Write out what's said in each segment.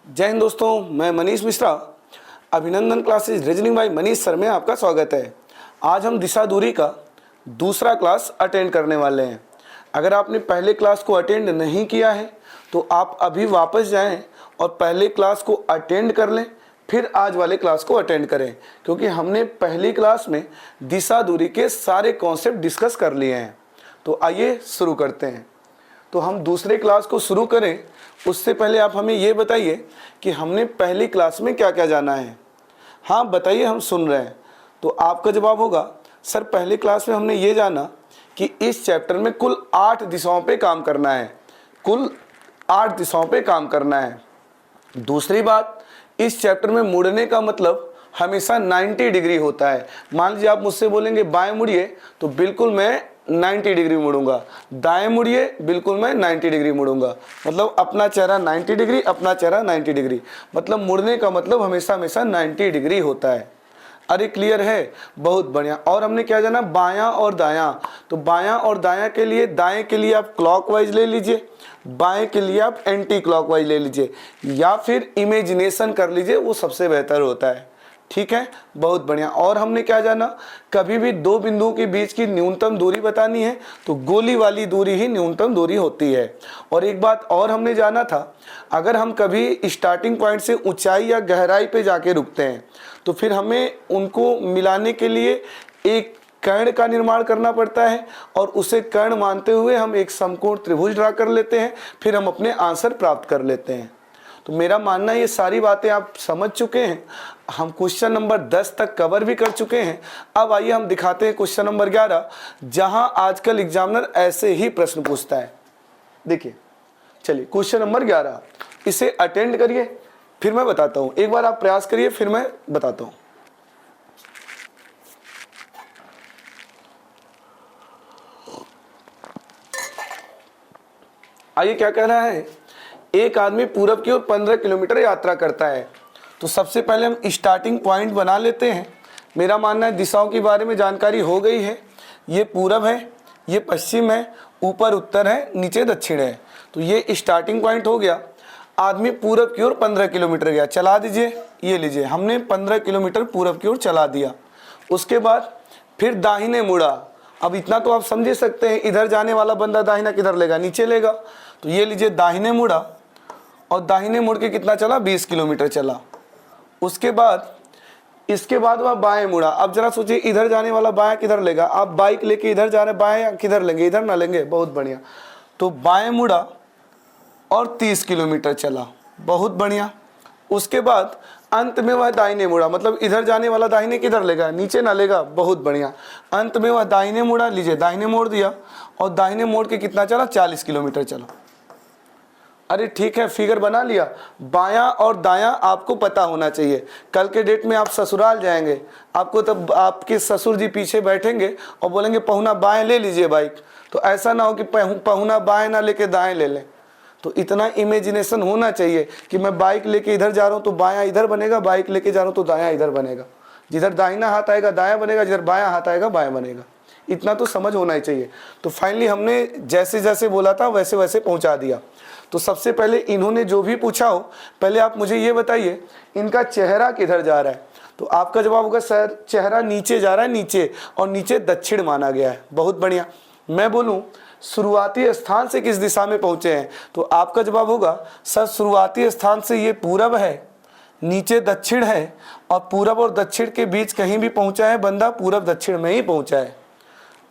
जय हिंद दोस्तों, मैं मनीष मिश्रा। अभिनंदन classes reasoning bye Manish sir में आपका स्वागत है। आज हम दिशा दूरी का दूसरा क्लास अटेंड करने वाले हैं। अगर आपने पहले क्लास को अटेंड नहीं किया है तो आप अभी वापस जाएं और पहले क्लास को अटेंड कर लें, फिर आज वाले क्लास को अटेंड करें, क्योंकि हमने पहली क्लास में दिशा दूरी के सारे कॉन्सेप्ट डिस्कस कर लिए हैं। तो आइए शुरू करते हैं। तो हम दूसरे क्लास को शुरू करें उससे पहले आप हमें ये बताइए कि हमने पहली क्लास में क्या क्या जाना है। हाँ बताइए, हम सुन रहे हैं। तो आपका जवाब होगा, सर पहली क्लास में हमने ये जाना कि इस चैप्टर में कुल 8 दिशाओं पे काम करना है। कुल 8 दिशाओं पे काम करना है। दूसरी बात, इस चैप्टर में मुड़ने का मतलब हमेशा 90 डिग्री होता है। मान लीजिए आप मुझसे बोलेंगे बाएं मुड़िए, तो बिल्कुल मैं 90 डिग्री मुड़ूंगा। दाएं मुड़िए, बिल्कुल मैं 90 डिग्री मुड़ूंगा। मतलब अपना चेहरा 90 डिग्री, अपना चेहरा 90 डिग्री। मतलब मुड़ने का मतलब हमेशा हमेशा 90 डिग्री होता है। अरे क्लियर है, बहुत बढ़िया। और हमने क्या जाना, बायां और दायां। तो बायां और दायां के लिए, दाएं के लिए आप क्लॉकवाइज ले लीजिए, बाएं के लिए आप एंटी क्लॉकवाइज ले लीजिए, या फिर इमेजिनेशन कर लीजिए, वो सबसे बेहतर होता है। ठीक है, बहुत बढ़िया। और हमने क्या जाना, कभी भी दो बिंदुओं के बीच की न्यूनतम दूरी बतानी है तो गोली वाली दूरी ही न्यूनतम दूरी होती है। और एक बात और हमने जाना था, अगर हम कभी स्टार्टिंग पॉइंट से ऊंचाई या गहराई पे जाके रुकते हैं तो फिर हमें उनको मिलाने के लिए एक कर्ण का निर्माण करना पड़ता है, और उसे कर्ण मानते हुए हम एक समकोण त्रिभुज ड्रा कर लेते हैं, फिर हम अपने आंसर प्राप्त कर लेते हैं। तो मेरा मानना है ये सारी बातें आप समझ चुके हैं। हम क्वेश्चन नंबर 10 तक कवर भी कर चुके हैं। अब आइए हम दिखाते हैं क्वेश्चन नंबर 11, जहां आजकल एग्जामिनर ऐसे ही प्रश्न पूछता है। देखिए, चलिए क्वेश्चन नंबर 11, इसे अटेंड करिए, फिर मैं बताता हूं। एक बार आप प्रयास करिए, फिर मैं बताता हूं। आइए क्या कह रहा है, एक आदमी पूरब की ओर 15 किलोमीटर यात्रा करता है। तो सबसे पहले हम स्टार्टिंग पॉइंट बना लेते हैं। मेरा मानना है दिशाओं के बारे में जानकारी हो गई है। ये पूरब है, ये पश्चिम है, ऊपर उत्तर है, नीचे दक्षिण है। तो ये स्टार्टिंग पॉइंट हो गया। आदमी पूरब की ओर 15 किलोमीटर गया, चला दीजिए। ये लीजिए, हमने 15 किलोमीटर पूरब की ओर चला दिया। उसके बाद फिर दाहिने मुड़ा। अब इतना तो आप समझ सकते हैं, इधर जाने वाला बंदा दाहिना किधर लेगा, नीचे लेगा। तो ये लीजिए, दाहिने मुड़ा, और दाहिने मुड़ के कितना चला, 20 किलोमीटर चला। उसके बाद इसके बाद वह बाएं मुड़ा। अब जरा सोचिए, इधर जाने वाला बाएं किधर लेगा। आप बाइक लेके इधर जा रहे, बाएं किधर लेंगे, इधर ना लेंगे, बहुत बढ़िया। तो बाएं मुड़ा और 30 किलोमीटर चला, बहुत बढ़िया। उसके बाद अंत में वह दाहिने मुड़ा, मतलब इधर जाने वाला दाहिने किधर लेगा, नीचे ना लेगा, बहुत बढ़िया। अंत में वह दाहिने मुड़ा, लीजिए दाहिने मोड़ दिया, और दाहिने मोड़ के कितना चला, 40 किलोमीटर चला। अरे ठीक है, फिगर बना लिया। बायां और दायां आपको पता होना चाहिए। कल के डेट में आप ससुराल जाएंगे, आपको तब आपके ससुर जी पीछे बैठेंगे और बोलेंगे पहुना बाएं ले लीजिए बाइक। तो ऐसा ना हो कि पहुना बाएं ना लेके दाएं ले लें। तो इतना इमेजिनेशन होना चाहिए कि मैं बाइक लेके इधर जा रहा हूँ तो बायां इधर बनेगा, बाइक लेके जा रहा हूँ तो दायां इधर बनेगा। जिधर दाहिना हाथ आएगा दायां बनेगा, जिधर बायां हाथ आएगा बायां बनेगा। इतना तो समझ होना ही चाहिए। तो फाइनली हमने जैसे जैसे बोला था वैसे वैसे पहुंचा दिया। तो सबसे पहले इन्होंने जो भी पूछा हो, पहले आप मुझे ये बताइए इनका चेहरा किधर जा रहा है। तो आपका जवाब होगा, सर चेहरा नीचे जा रहा है, नीचे, और नीचे दक्षिण माना गया है। बहुत बढ़िया। मैं बोलूं शुरुआती स्थान से किस दिशा में पहुंचे हैं, तो आपका जवाब होगा, सर शुरुआती स्थान से ये पूरब है, नीचे दक्षिण है, और पूरब और दक्षिण के बीच कहीं भी पहुंचा है बंदा, पूरब दक्षिण में ही पहुंचा है।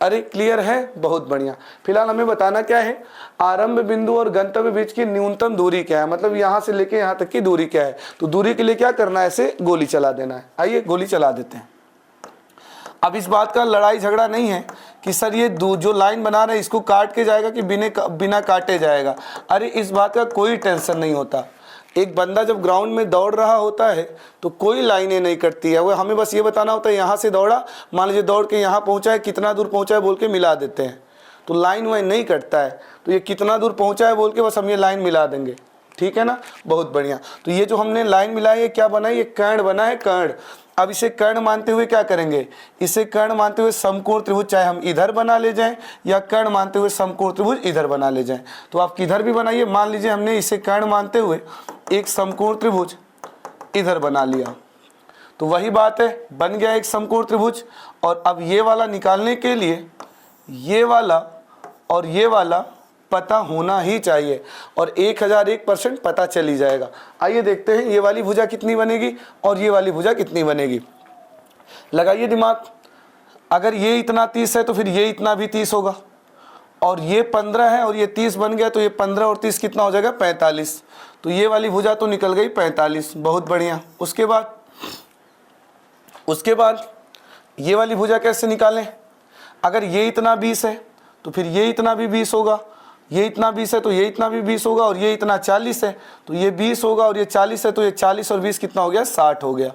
अरे क्लियर है, बहुत बढ़िया। फिलहाल हमें बताना क्या है, आरंभ बिंदु और गंतव्य बीच की न्यूनतम दूरी क्या है, मतलब यहाँ से लेके यहाँ तक की दूरी क्या है। तो दूरी के लिए क्या करना है, ऐसे गोली चला देना है। आइए गोली चला देते हैं। अब इस बात का लड़ाई झगड़ा नहीं है कि सर ये जो लाइन बना रहे हैं इसको काट के जाएगा कि बिना काटे जाएगा। अरे इस बात का कोई टेंशन नहीं होता। एक बंदा जब ग्राउंड में दौड़ रहा होता है तो कोई लाइनें नहीं कटती है। वो हमें बस ये बताना होता है, यहाँ से दौड़ा, मान लीजिए दौड़ के यहाँ पहुँचा है, कितना दूर पहुँचा है बोल के मिला देते हैं। तो लाइन वाइन नहीं कटता है। तो ये कितना दूर पहुँचा है बोल के बस हम ये लाइन मिला देंगे। ठीक है ना, बहुत बढ़िया। तो ये जो हमने लाइन मिलाई है क्या बना है, ये कर्ण बना है, कर्ण। अब इसे कर्ण मानते हुए क्या करेंगे, इसे कर्ण मानते हुए समकोण त्रिभुज चाहे हम इधर बना ले जाएं या कर्ण मानते हुए समकोण त्रिभुज इधर बना ले जाएं। तो आप किधर भी बनाइए, मान लीजिए हमने इसे कर्ण मानते हुए एक समकोण त्रिभुज इधर बना लिया, तो वही बात है, बन गया एक समकोण त्रिभुज। और अब ये वाला निकालने के लिए ये वाला और ये वाला पता होना ही चाहिए, और 1001% पता चली जाएगा। आइए देखते हैं ये वाली भुजा कितनी बनेगी और ये वाली भुजा कितनी बनेगी। लगाइए दिमाग, अगर ये इतना 30 है तो फिर ये इतना भी 30 होगा, और ये 15 है और ये 30 बन गया, तो ये 15 और 30 कितना हो जाएगा, 45। तो ये वाली भुजा तो निकल गई 45, बहुत बढ़िया। उसके बाद ये वाली भुजा कैसे निकालें, अगर ये इतना 20 है तो फिर ये इतना भी 20 होगा, ये इतना 20 है तो ये इतना भी 20 होगा, और ये इतना 40 है तो ये 20 होगा, और ये 40 है तो ये 40 और 20 कितना हो गया, 60 हो गया।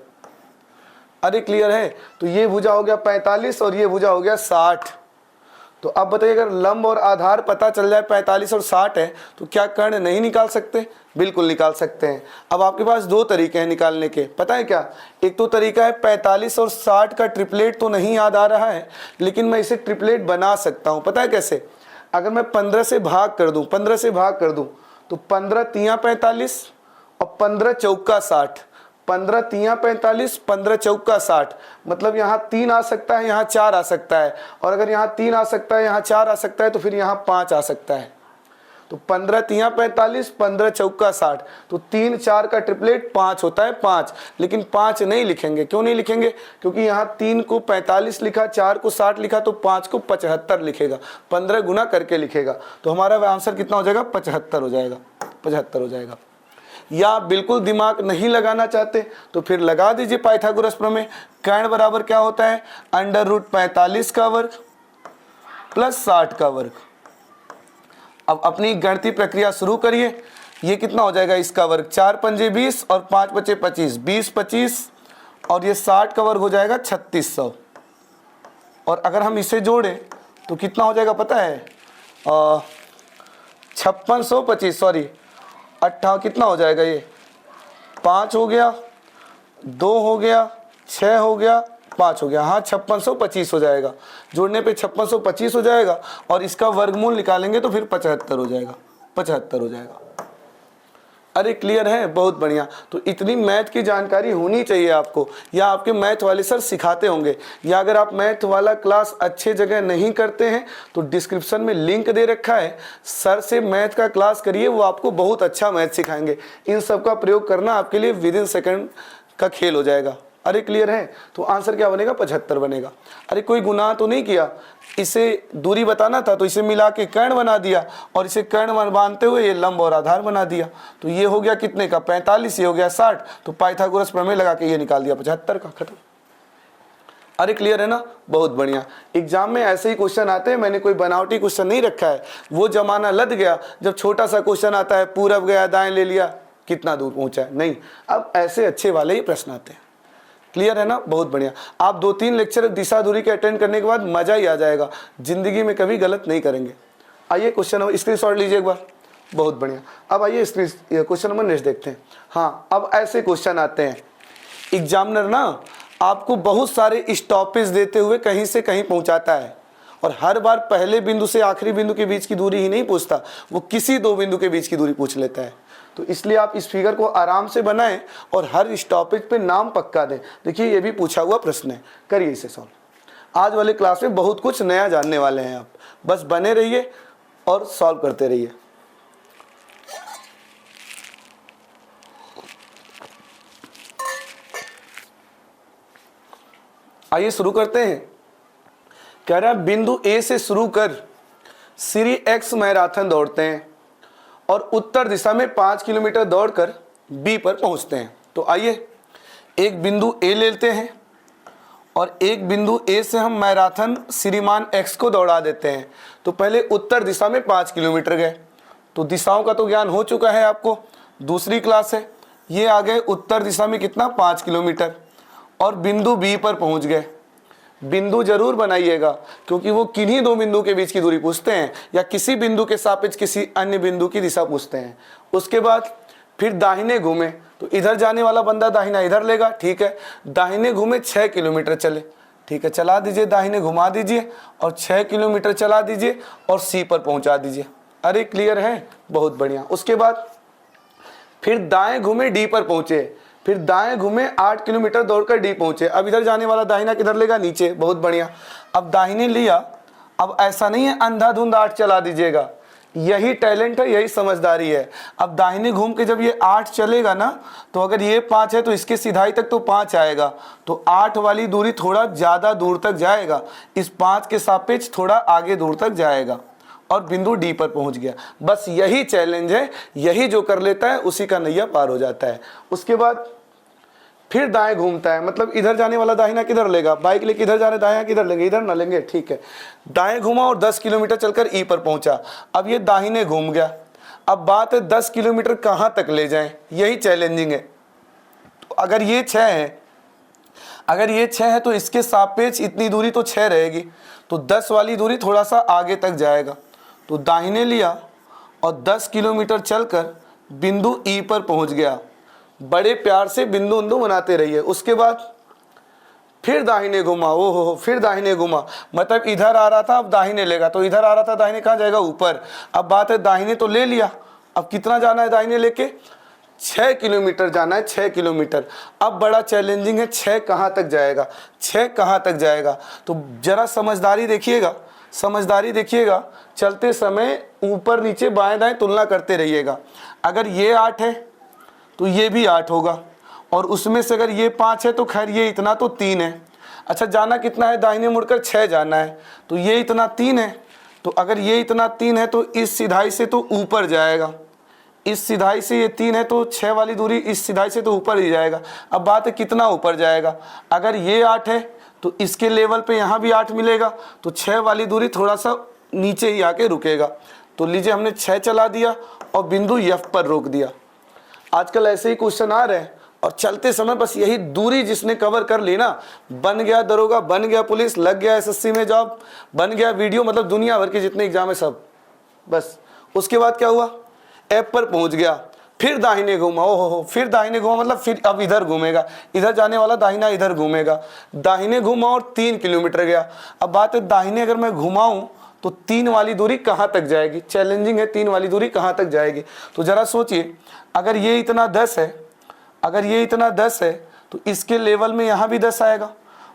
अरे क्लियर है, तो ये भुजा हो गया 45 और ये भुजा हो गया 60। तो अब बताइए, अगर लंब और आधार पता चल जाए 45 और 60 है तो क्या कर्ण नहीं निकाल सकते, बिल्कुल निकाल सकते हैं। अब आपके पास दो तरीके हैं निकालने के, पता है क्या, एक तो तरीका है 45 और 60 का ट्रिपलेट तो नहीं याद आ रहा है, लेकिन मैं इसे ट्रिपलेट बना सकता हूं। पता है कैसे, अगर मैं 15 से भाग कर दूं, 15 से भाग कर दूं तो 15 तियां 45 और 15 चौका 60, 15 तियां 45, 15 चौका 60, मतलब यहाँ 3 आ सकता है, यहाँ 4 आ सकता है, और अगर यहाँ 3 आ सकता है, यहाँ 4 आ सकता है, तो फिर यहाँ 5 आ सकता है। तो 15 तियां 45, 15 चौका 60, तो 3 4 का ट्रिपलेट 5 होता है, 5। लेकिन 5 नहीं लिखेंगे, क्यों नहीं लिखेंगे, क्योंकि यहाँ 3 को 45 लिखा, 4 को 60 लिखा, तो 5 को 75 लिखेगा, 15 गुना करके लिखेगा, तो हमारा आंसर कितना हो जाएगा, 75 हो जाएगा, 75 हो जाएगा। या आप बिल्कुल दिमाग नहीं लगाना चाहते तो फिर लगा दीजिए पाइथागोरस प्रमेय। कर्ण बराबर क्या होता है, √45 का वर्ग प्लस 60 का वर्ग। अब अपनी गणितीय प्रक्रिया शुरू करिए, ये कितना हो जाएगा, इसका वर्ग 4 पंजे 20 और 5 बचे 25, 20 25, और ये 60 का वर्ग हो जाएगा 3600। और अगर हम इसे जोड़ें तो कितना हो जाएगा पता है, 5625, सॉरी 8 कितना हो जाएगा, ये 5 हो गया, 2 हो गया, 6 हो गया, 5 हो गया, हाँ 5625 हो जाएगा। जोड़ने पे 5625 हो जाएगा, और इसका वर्गमूल निकालेंगे तो फिर 75 हो जाएगा, 75 हो जाएगा। अरे क्लियर है, बहुत बढ़िया। तो इतनी मैथ की जानकारी होनी चाहिए आपको, या आपके मैथ वाले सर सिखाते होंगे, या अगर आप मैथ वाला क्लास अच्छे जगह नहीं करते हैं तो डिस्क्रिप्शन में लिंक दे रखा है, सर से मैथ का क्लास करिए, वो आपको बहुत अच्छा मैथ सिखाएंगे। इन सब का प्रयोग करना आपके लिए विदिन सेकंड का खेल हो जाएगा। अरे क्लियर है, तो आंसर क्या बनेगा, 75 बनेगा। अरे कोई गुनाह तो नहीं किया, इसे दूरी बताना था तो इसे मिला के कर्ण बना दिया, और इसे कर्ण बांधते हुए ये लंब और आधार बना दिया। तो ये हो गया कितने का, 45, ये हो गया 60, तो पाइथागोरस प्रमेय लगा के ये निकाल दिया 75 का, खत्म। अरे क्लियर है ना, बहुत बढ़िया। एग्जाम में ऐसे ही क्वेश्चन आते हैं, मैंने कोई बनावटी क्वेश्चन नहीं रखा है। वो जमाना लद गया जब छोटा सा क्वेश्चन आता है, पूरब गया दाएं ले लिया, कितना दूर पहुंचा है, नहीं, अब ऐसे अच्छे वाले ही प्रश्न आते हैं। क्लियर है ना, बहुत बढ़िया। आप 2-3 लेक्चर दिशा दूरी के अटेंड करने के बाद मजा ही आ जाएगा, जिंदगी में कभी गलत नहीं करेंगे। आइए क्वेश्चन स्क्रीनशॉट लीजिए एक बार, बहुत बढ़िया। अब आइए क्वेश्चन नंबर नेक्स्ट देखते हैं। हाँ, अब ऐसे क्वेश्चन आते हैं, एग्जामिनर ना आपको बहुत सारे स्टॉपेज देते हुए कहीं से कहीं पहुंचाता है, और हर बार पहले बिंदु से आखिरी बिंदु के बीच की दूरी ही नहीं पूछता, वो किसी 2 बिंदु के बीच की दूरी पूछ लेता है। तो इसलिए आप इस फिगर को आराम से बनाएं और हर स्टॉपेज पे नाम पक्का दें। देखिए ये भी पूछा हुआ प्रश्न है, करिए इसे सॉल्व। आज वाले क्लास में बहुत कुछ नया जानने वाले हैं आप, बस बने रहिए और सॉल्व करते रहिए। आइए शुरू करते हैं। कह रहा है बिंदु ए से शुरू कर श्री एक्स मैराथन दौड़ते हैं और उत्तर दिशा में 5 किलोमीटर दौड़कर बी पर पहुंचते हैं। तो आइए एक बिंदु ए लेते हैं और एक बिंदु ए से हम मैराथन श्रीमान एक्स को दौड़ा देते हैं। तो पहले उत्तर दिशा में 5 किलोमीटर गए, तो दिशाओं का तो ज्ञान हो चुका है आपको, दूसरी क्लास है। ये आ गए उत्तर दिशा में कितना, 5 किलोमीटर, और बिंदु बी पर पहुंच गए। बिंदु जरूर बनाइएगा क्योंकि वो किन्हीं 2 बिंदु के बीच की दूरी पूछते हैं, या किसी बिंदु के सापेक्ष किसी अन्य बिंदु की दिशा पूछते हैं। उसके बाद फिर दाहिने घूमे तो इधर जाने वाला बंदा दाहिना इधर लेगा, ठीक है। दाहिने घूमे 6 किलोमीटर चले, ठीक है, चला दीजिए, दाहिने घुमा दीजिए और 6 किलोमीटर चला दीजिए और सी पर पहुंचा दीजिए। अरे क्लियर है, बहुत बढ़िया। उसके बाद फिर दाएं घूमे डी पर पहुंचे, फिर दाएं घूमे 8 किलोमीटर दौड़कर डी पहुंचे। अब इधर जाने वाला दाहिना किधर लेगा, नीचे, बहुत बढ़िया। अब दाहिने लिया, अब ऐसा नहीं है अंधाधुंध 8 चला दीजिएगा, यही टैलेंट है, यही समझदारी है। अब दाहिने घूम के जब ये 8 चलेगा ना, तो अगर ये 5 है तो इसके सीधाई तक तो 5 आएगा, तो 8 वाली दूरी थोड़ा ज़्यादा दूर तक जाएगा, इस 5 के सापेक्ष थोड़ा आगे दूर तक जाएगा और बिंदु डी पर पहुंच गया। बस यही चैलेंज है, यही जो कर लेता है उसी का नैया पार हो जाता है। उसके बाद फिर दाएं घूमता है, मतलब इधर जाने वाला दाहिना किधर लेगा, बाइक लेके इधर जा रहे दाहिना किधर लेंगे, इधर ना लेंगे, ठीक है। दाएं घुमा और 10 किलोमीटर चलकर ई पर पहुंचा। अब ये दाहिने घूम गया, अब बात है 10 किलोमीटर कहां तक ले जाएं, यही चैलेंजिंग है। तो अगर ये 6 है, अगर ये 6 है तो इसके सापेक्ष इतनी दूरी तो 6 रहेगी, तो 10 वाली दूरी थोड़ा सा आगे तक जाएगा। तो दाहिने लिया और 10 किलोमीटर चलकर बिंदु ई पर पहुंच गया। बड़े प्यार से बिंदु उंदु बनाते रहिए। उसके बाद फिर दाहिने घुमा, ओ हो, फिर दाहिने घुमा, मतलब इधर आ रहा था अब दाहिने लेगा, तो इधर आ रहा था दाहिने कहाँ जाएगा, ऊपर। अब बात है दाहिने तो ले लिया, अब कितना जाना है दाहिने लेके, 6 किलोमीटर जाना है, 6 किलोमीटर। अब बड़ा चैलेंजिंग है, 6 कहाँ तक जाएगा, 6 कहाँ तक जाएगा। तो जरा समझदारी देखिएगा, समझदारी देखिएगा, चलते समय ऊपर नीचे बाएं दाएं तुलना करते रहिएगा। अगर ये 8 है तो ये भी 8 होगा, और उसमें से अगर ये 5 है तो खैर ये इतना तो 3 है। अच्छा जाना कितना है, दाहिने मुड़कर 6 जाना है, तो ये इतना 3 है, तो अगर ये इतना 3 है तो इस सिधाई से तो ऊपर जाएगा, इस सिधाई से ये 3 है तो 6 वाली दूरी इस सिधाई से तो ऊपर ही जाएगा। अब बात है कितना ऊपर जाएगा, अगर ये 8 है तो इसके लेवल पे यहाँ भी 8 मिलेगा, तो 6 वाली दूरी थोड़ा सा नीचे ही आके रुकेगा। तो लीजिए हमने 6 चला दिया और बिंदु एफ पर रोक दिया। आजकल ऐसे ही क्वेश्चन आ रहे हैं, और चलते समय बस यही दूरी जिसने कवर कर ली ना, बन गया दरोगा, बन गया पुलिस, लग गया एसएससी में जॉब, बन गया वीडियो, मतलब दुनिया भर के जितने एग्जाम है सब। बस उसके बाद क्या हुआ, ऐप पर पहुंच गया, फिर दाहिने घूमा, ओ हो, फिर दाहिने घूमा, मतलब फिर अब इधर घूमेगा, इधर जाने वाला दाहिना इधर घूमेगा, दाहिने घूमा और 3 किलोमीटर गया। अब बात है दाहिने अगर मैं घुमाऊं तो 3 वाली दूरी कहाँ तक जाएगी, चैलेंजिंग है, 3 वाली दूरी कहाँ तक जाएगी। तो जरा सोचिए, अगर ये इतना 10 है, अगर ये इतना 10 है तो इसके लेवल में यहाँ भी 10 आएगा,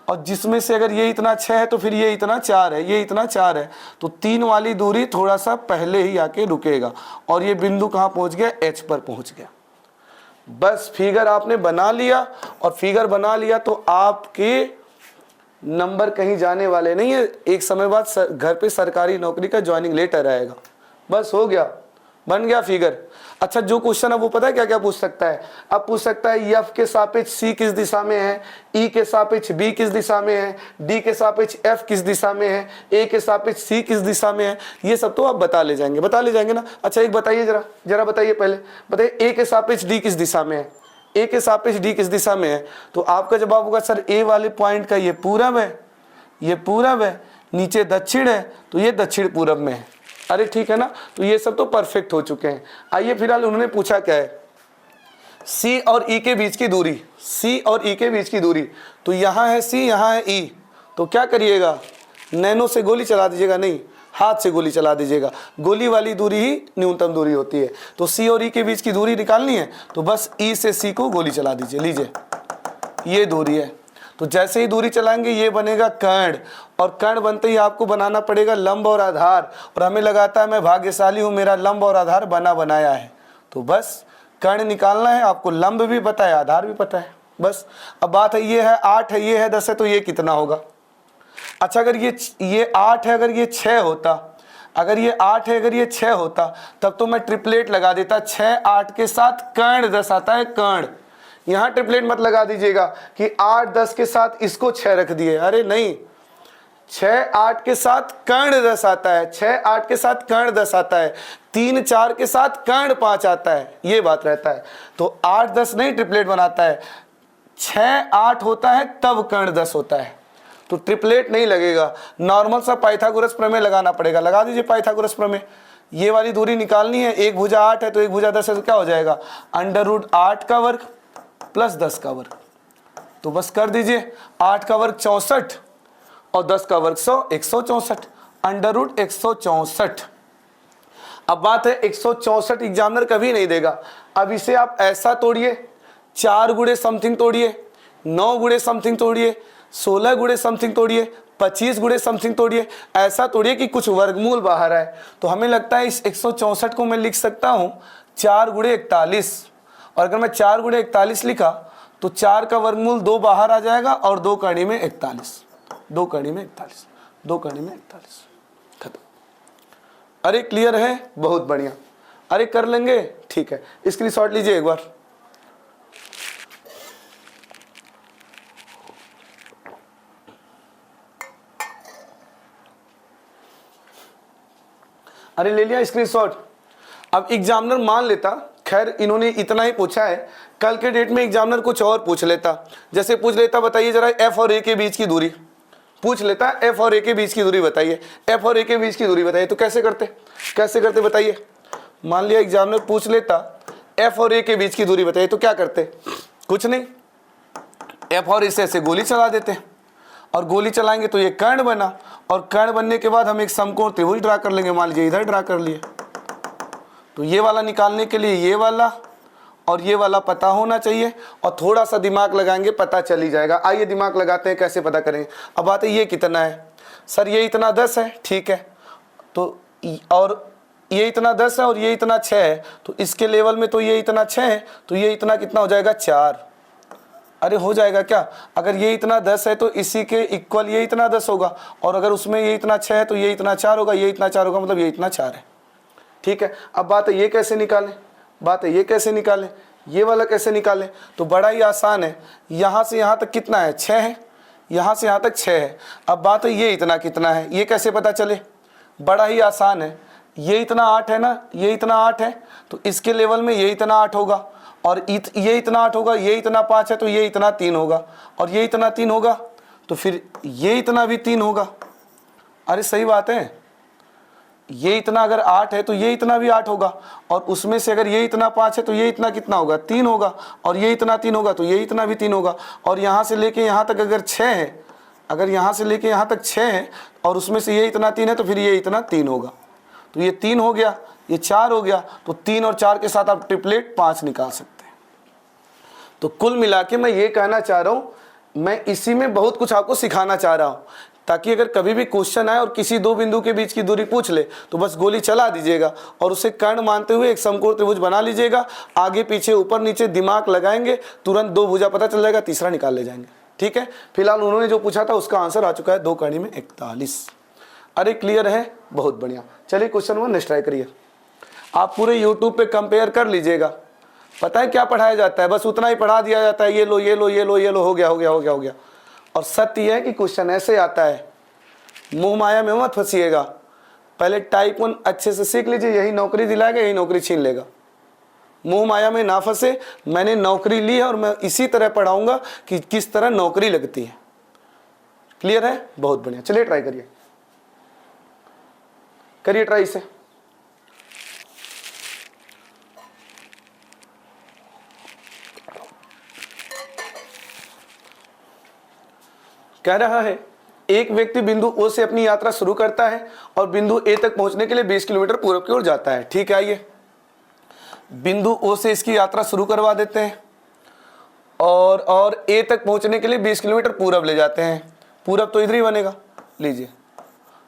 और जिसमें से अगर ये इतना 6 है तो फिर ये इतना 4 है, ये इतना 4 है, तो 3 वाली दूरी थोड़ा सा पहले ही आके रुकेगा, और ये बिंदु कहाँ पहुँच गया, एच पर पहुँच गया। बस फिगर आपने बना लिया, और फिगर बना लिया तो आपके नंबर कहीं जाने वाले नहीं है। एक समय बाद घर पे सरकारी नौकरी का ज्वाइनिंग लेटर आएगा। बस हो गया, बन गया फिगर। अच्छा जो क्वेश्चन है वो पता है क्या क्या पूछ सकता है, अब पूछ सकता है एफ के सापेक्ष सी किस दिशा में है, ई के सापेक्ष बी किस दिशा में है, डी के सापेक्ष एफ किस दिशा में है, ए के सापेक्ष सी किस दिशा में है। ये सब तो आप बता ले जाएंगे ना। अच्छा एक बताइए, जरा बताइए, पहले बताइए ए के सापेक्ष डी किस दिशा में है, ए के सापेक्ष डी किस दिशा में है। तो आपका जवाब होगा सर ए वाले पॉइंट का ये पूरब है, ये पूरब है, नीचे दक्षिण है, तो ये दक्षिण पूरब में है। अरे ठीक है ना, तो ये सब तो परफेक्ट हो चुके हैं। आइए फिलहाल उन्होंने पूछा क्या है, सी और ई के बीच की दूरी, सी और ई के बीच की दूरी, तो यहाँ है सी, यहाँ है ई, तो क्या करिएगा, नैनो से गोली चला दीजिएगा, नहीं हाथ से गोली चला दीजिएगा, गोली वाली दूरी ही न्यूनतम दूरी होती है। तो सी और ई के बीच की दूरी निकालनी है तो बस ई से सी को गोली चला दीजिए, लीजिए ये दूरी है। तो जैसे ही दूरी चलाएंगे ये बनेगा कर्ण, और कर्ण बनते ही आपको बनाना पड़ेगा लंब और आधार, और हमें लगाता है मैं भाग्यशाली हूँ, मेरा लंब और आधार बना बनाया है। तो बस कर्ण निकालना है, आपको लंब भी पता है, आधार भी पता है। बस अब बात है ये है 8 है, ये है 10 है, तो ये कितना होगा। अच्छा अगर ये 8 है, अगर ये 6 होता, अगर ये 8 है, अगर ये 6 होता, तब तो मैं ट्रिपलेट लगा देता, 6 8 के साथ कर्ण 10 आता है, कर्ण। यहाँ ट्रिपलेट मत लगा दीजिएगा कि 8 10 के साथ इसको 6 रख दिए, अरे नहीं, 6 8 के साथ कर्ण 10 आता है, 6 8 के साथ कर्ण 10 आता है, 3 4 के साथ कर्ण 5 आता है, ये बात रहता है। तो 8 10 नहीं ट्रिपलेट बनाता है, 6 8 होता है तब कर्ण 10 होता है, तो ट्रिपलेट नहीं लगेगा। नॉर्मल सा पाइथागोरस प्रमेय लगाना पड़ेगा, लगा दीजिए पाइथागोरस प्रमेय। ये वाली दूरी निकालनी है, एक भुजा 8 है तो एक भुजा 10 है तो क्या हो जाएगा, √8 का वर्ग प्लस 10 का वर्ग। तो बस कर दीजिए, 8 का वर्ग 64 और 10 का वर्ग 100, 164 √164। अब बात है 164 एग्जामिनर कभी नहीं देगा। अब इसे आप ऐसा तोड़िए, 4 गुणे समथिंग तोड़िए, 9 गुणे समथिंग तोड़िए, 16 गुणे समथिंग तोड़िए, 25 गुणे समथिंग तोड़िए, ऐसा तोड़िए कि कुछ वर्गमूल बाहर आए। तो हमें लगता है इस 164 को मैं लिख सकता हूँ 4 गुणे 41, और अगर मैं 4 गुणे 41 लिखा तो 4 का वर्गमूल 2 बाहर आ जाएगा और 2 कड़ी में 41, 2 कड़ी में 41, 2 कड़ी में 41, खत्म। अरे क्लियर है, बहुत बढ़िया। अरे कर लेंगे, ठीक है, स्क्रीनशॉट लीजिए एक बार। अरे ले लिया स्क्रीनशॉट। अब एग्जामिनर मान लेता, खैर इन्होंने इतना ही पूछा है, कल के डेट में एग्जामिनर कुछ और पूछ लेता। जैसे पूछ लेता बताइए जरा एफ और ए के बीच की दूरी, पूछ लेता एफ और ए के बीच की दूरी बताइए, एफ और ए के बीच की दूरी बताइए, तो कैसे करते बताइए। मान लिया एग्जामिनर पूछ लेता एफ और ए के बीच की दूरी बताइए, तो क्या करते, कुछ नहीं, एफ और ए से ऐसे गोली चला देते, और गोली चलाएंगे तो ये कर्ण बना, और कर्ण बनने के बाद हम एक समकोण त्रिभुज ड्रा कर लेंगे। मान लीजिए इधर ड्रा कर लिए, तो ये वाला निकालने के लिए ये वाला और ये वाला पता होना चाहिए, और थोड़ा सा दिमाग लगाएंगे पता चल ही जाएगा। आइए दिमाग लगाते हैं, कैसे पता करेंगे। अब बात है ये कितना है, सर ये इतना 10 है, ठीक है, तो और ये इतना 10 है और ये इतना 6 है, तो इसके लेवल में तो ये इतना 6 है, तो ये इतना कितना हो जाएगा 4। अरे हो जाएगा क्या, अगर ये इतना 10 है तो इसी के इक्वल ये इतना 10 होगा, और अगर उसमें ये इतना 6 है तो ये इतना 4 होगा, ये इतना 4 होगा, मतलब ये इतना 4 है, ठीक है। अब बात है ये कैसे निकालें, ये वाला कैसे निकालें, तो बड़ा ही आसान है। यहाँ से यहाँ तक कितना है, 6 है, यहाँ से यहाँ तक 6 है। अब बात है ये इतना कितना है, ये कैसे पता चले, बड़ा ही आसान है। ये इतना 8 है ना, ये इतना 8 है, तो इसके लेवल में ये इतना 8 होगा, और ये इतना 8 होगा, ये इतना 5 है तो ये इतना 3 होगा, और ये इतना 3 होगा तो फिर ये इतना भी 3 होगा। अरे सही बात है, ये इतना अगर 8 है तो ये इतना भी 8 होगा, और उसमें से अगर ये इतना 5 है तो ये इतना कितना होगा, 3 होगा, और ये इतना 3 होगा तो ये इतना भी 3 होगा, और यहाँ से लेके यहाँ तक अगर 6 है, अगर यहाँ से लेके यहाँ तक 6 है और उसमें से ये इतना 3 है तो फिर ये इतना 3 होगा, तो ये 3 हो गया, ये 4 हो गया, तो 3 और 4 के साथ आप ट्रिपलेट 5 निकाल सकते हैं। तो कुल मिला के मैं ये कहना चाह रहा हूँ, मैं इसी में बहुत कुछ आपको सिखाना चाह रहा हूँ, ताकि अगर कभी भी क्वेश्चन आए और किसी दो बिंदु के बीच की दूरी पूछ ले तो बस गोली चला दीजिएगा और उसे कर्ण मानते हुए एक समकोण त्रिभुज बना लीजिएगा। आगे पीछे ऊपर नीचे दिमाग लगाएंगे, तुरंत 2 भुजा पता चल जाएगा, तीसरा निकाल ले जाएंगे। ठीक है, फिलहाल उन्होंने जो पूछा था उसका आंसर आ चुका है, 2 कड़ी में 41। अरे क्लियर है, बहुत बढ़िया। चलिए क्वेश्चन 1 नेक्स्ट ट्राई करिए। आप पूरे यूट्यूब पे कंपेयर कर लीजिएगा, पता है क्या पढ़ाया जाता है, बस उतना ही पढ़ा दिया जाता है, ये लो ये लो ये लो ये लो, हो गया हो गया हो गया हो गया। और सत्य यह है कि क्वेश्चन ऐसे आता है, मोह माया में मत फंसिएगा, पहले टाइप 1 अच्छे से सीख लीजिए, यही नौकरी दिलाएगा, यही नौकरी छीन लेगा। मोह माया में ना फंसे, मैंने नौकरी ली है और मैं इसी तरह पढ़ाऊंगा कि किस तरह नौकरी लगती है। क्लियर है, बहुत बढ़िया। चलिए ट्राई करिए, करिए ट्राई से। कह रहा है एक व्यक्ति बिंदु ओ से अपनी यात्रा शुरू करता है और बिंदु ए तक पहुंचने के लिए 20 किलोमीटर पूर्व की ओर जाता है। ठीक है, आइए बिंदु ओ से इसकी यात्रा शुरू करवा देते हैं और ए तक पहुंचने के लिए 20 किलोमीटर पूरब ले जाते हैं। पूरब तो इधर ही बनेगा, लीजिए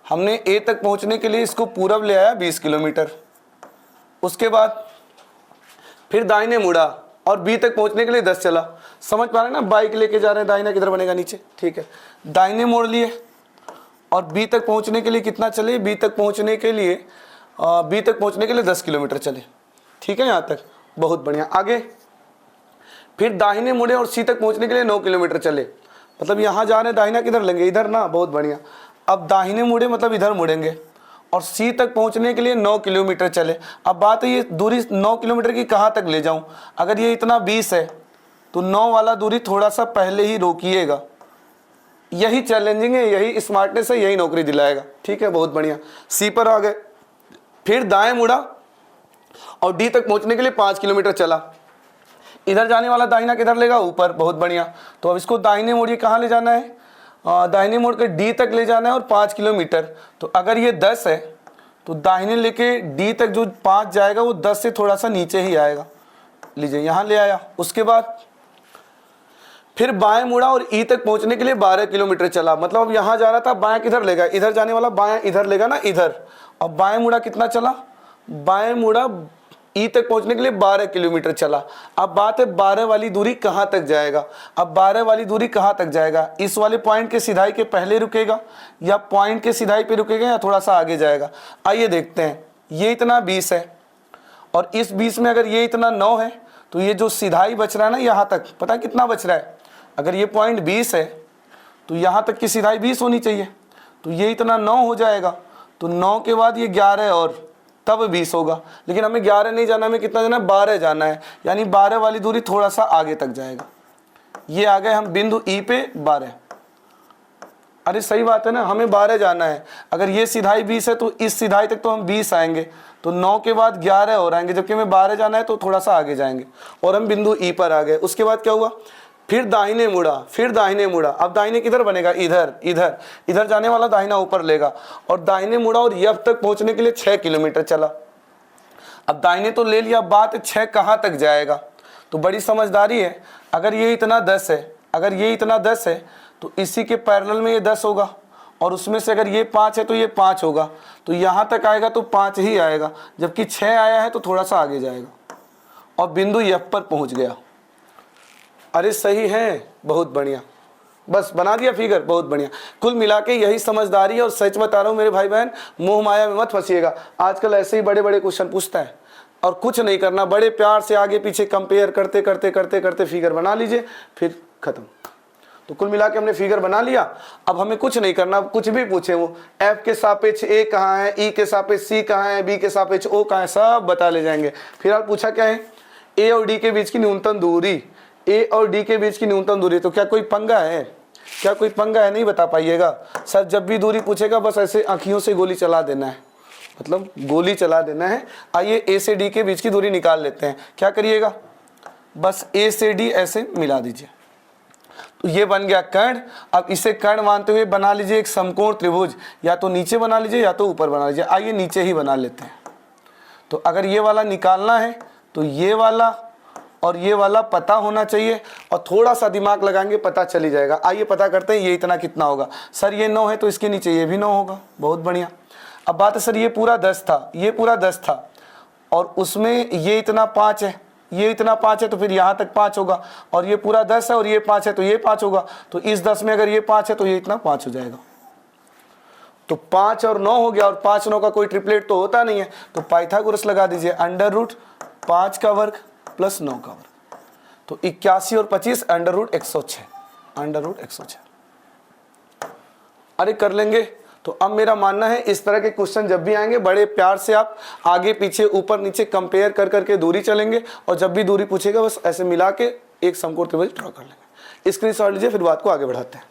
हमने ए तक पहुंचने के लिए इसको पूरब ले आया 20 किलोमीटर। उसके बाद फिर दाहिने मुड़ा और बी तक पहुंचने के लिए 10 चला। समझ पा रहे हैं ना, बाइक लेके जा रहे हैं, दाहिना किधर बनेगा, नीचे। ठीक है, दाहिने मोड़ लिए और बी तक पहुंचने के लिए कितना चले, बी तक पहुंचने के लिए 10 किलोमीटर चले। ठीक है, यहाँ तक बहुत बढ़िया। आगे फिर दाहिने मुड़े और सी तक पहुंचने के लिए 9 किलोमीटर चले। मतलब यहाँ जा रहे हैं, दाहिना किधर लेंगे, इधर ना, बहुत बढ़िया। अब दाहिने मुड़े मतलब इधर मुड़ेंगे और सी तक पहुंचने के लिए 9 किलोमीटर चले। अब बात है ये दूरी 9 किलोमीटर की कहाँ तक ले जाऊं, अगर ये इतना 20 है तो 9 वाला दूरी थोड़ा सा पहले ही रोकिएगा। यही चैलेंजिंग है, यही स्मार्टनेस है, यही नौकरी दिलाएगा। ठीक है, बहुत बढ़िया। सी पर आ गए, फिर दाएं मुड़ा और डी तक पहुंचने के लिए 5 किलोमीटर चला। इधर जाने वाला दाहिना किधर लेगा, ऊपर। बहुत बढ़िया। तो अब इसको दाहिने मोड़ के कहाँ ले जाना है, दाहिने मोड़ के डी तक ले जाना है और 5 किलोमीटर। तो अगर ये 10 है तो दाहिने लेके डी तक जो 5 जाएगा वो 10 से थोड़ा सा नीचे ही आएगा। लीजिए यहाँ ले आया। उसके बाद फिर बाएं मुड़ा और ई तक पहुंचने के लिए 12 किलोमीटर चला। मतलब अब यहाँ जा रहा था, बाएं किधर लेगा, इधर जाने वाला बाएं इधर लेगा ना, इधर। अब बाएं मुड़ा कितना चला, बाएं मुड़ा ई तक पहुंचने के लिए 12 किलोमीटर चला। अब बात है 12 वाली दूरी कहाँ तक जाएगा। अब 12 वाली दूरी कहाँ तक जाएगा, इस वाले पॉइंट के सिधाई के पहले रुकेगा या पॉइंट के सिधाई पे रुकेगा या थोड़ा सा आगे जाएगा। आइए देखते हैं। ये इतना 20 है और इस 20 में अगर ये इतना 9 है तो ये जो सिधाई बच रहा है ना यहाँ तक, पता है कितना बच रहा है। अगर ये पॉइंट 20 है तो यहाँ तक की सिधाई 20 होनी चाहिए। तो ये इतना 9 हो जाएगा। तो 9 के बाद ये 11 और तब 20 होगा। लेकिन हमें 11 नहीं जाना, हमें कितना जाना है, 12 जाना है। यानी 12 वाली दूरी थोड़ा सा आगे तक जाएगा। ये आ गए हम बिंदु ई पे 12। अरे सही बात है ना, हमें 12 जाना है। अगर ये सिधाई 20 है तो इस सिधाई तक तो हम 20 आएंगे। तो 9 के बाद 11 और आएंगे, जबकि हमें 12 जाना है तो थोड़ा सा आगे जाएंगे और हम बिंदु ई पर आ गए। उसके बाद क्या हुआ, फिर दाहिने मुड़ा, फिर दाहिने मुड़ा। अब दाहिने किधर बनेगा, इधर। इधर इधर जाने वाला दाहिना ऊपर लेगा और दाहिने मुड़ा और यब तक पहुंचने के लिए 6 किलोमीटर चला। अब दाहिने तो ले लिया, बात 6 कहाँ तक जाएगा। तो बड़ी समझदारी है। अगर ये इतना 10 है, अगर ये इतना 10 है तो इसी के पैरेलल में ये 10 होगा और उसमें से अगर ये 5 है तो ये 5 होगा। तो यहाँ तक आएगा तो 5 ही आएगा, जबकि 6 आया है तो थोड़ा सा आगे जाएगा और बिंदु यप पर पहुँच गया। अरे सही है, बहुत बढ़िया। बस बना दिया फिगर, बहुत बढ़िया। कुल मिला के यही समझदारी है और सच बता रहा हूँ मेरे भाई बहन, मोह माया में मत फंसिएगा। आजकल ऐसे ही बड़े बड़े क्वेश्चन पूछता है और कुछ नहीं करना, बड़े प्यार से आगे पीछे कंपेयर करते करते करते करते फिगर बना लीजिए, फिर खत्म। तो कुल मिला के हमने फिगर बना लिया। अब हमें कुछ नहीं करना, कुछ भी पूछे वो, एफ के सापेक्ष ए कहाँ है, ई के सापेक्ष सी कहाँ है, बी के सापेक्ष ओ कहाँ है, सब बता ले जाएंगे। फिर आप पूछा क्या है, ए और डी के बीच की न्यूनतम दूरी, ए और डी के बीच की न्यूनतम दूरी। तो क्या कोई पंगा है, क्या कोई पंगा है, नहीं बता पाइएगा सर। जब भी दूरी पूछेगा बस ऐसे आँखियों से गोली चला देना है, मतलब गोली चला देना है। आइए ए से डी के बीच की दूरी निकाल लेते हैं। क्या करिएगा, बस ए से डी ऐसे मिला दीजिए। तो ये बन गया कर्ण। अब इसे कर्ण मानते हुए बना लीजिए एक समकोण त्रिभुज, या तो नीचे बना लीजिए या तो ऊपर बना लीजिए। आइए नीचे ही बना लेते हैं। तो अगर ये वाला निकालना है तो ये वाला और ये वाला पता होना चाहिए और थोड़ा सा दिमाग लगाएंगे पता चली जाएगा। आइए पता करते हैं ये इतना कितना होगा। सर ये 9 है तो इसके नीचे ये भी 9 होगा। बहुत बढ़िया। अब बात है सर ये पूरा 10 था, ये पूरा 10 था और उसमें ये इतना 5 है, ये इतना 5 है तो फिर यहाँ तक 5 होगा और ये पूरा 10 है और ये 5 है तो ये 5 होगा। तो इस 10 में अगर ये 5 है तो ये इतना 5 हो जाएगा। तो 5 और 9 हो गया और 5 9 का कोई ट्रिपलेट तो होता नहीं है। तो पाइथागोरस लगा दीजिए, √5 का वर्ग प्लस 9 का वर्ग। तो 81 और 25 √106, √106। अरे कर लेंगे। तो अब मेरा मानना है इस तरह के क्वेश्चन जब भी आएंगे बड़े प्यार से आप आगे पीछे ऊपर नीचे कंपेयर कर करके दूरी चलेंगे और जब भी दूरी पूछेगा बस ऐसे मिला के एक समकोण त्रिभुज ड्रॉ कर लेंगे। स्क्रीनशॉट लीजिए, फिर बात को आगे बढ़ाते हैं।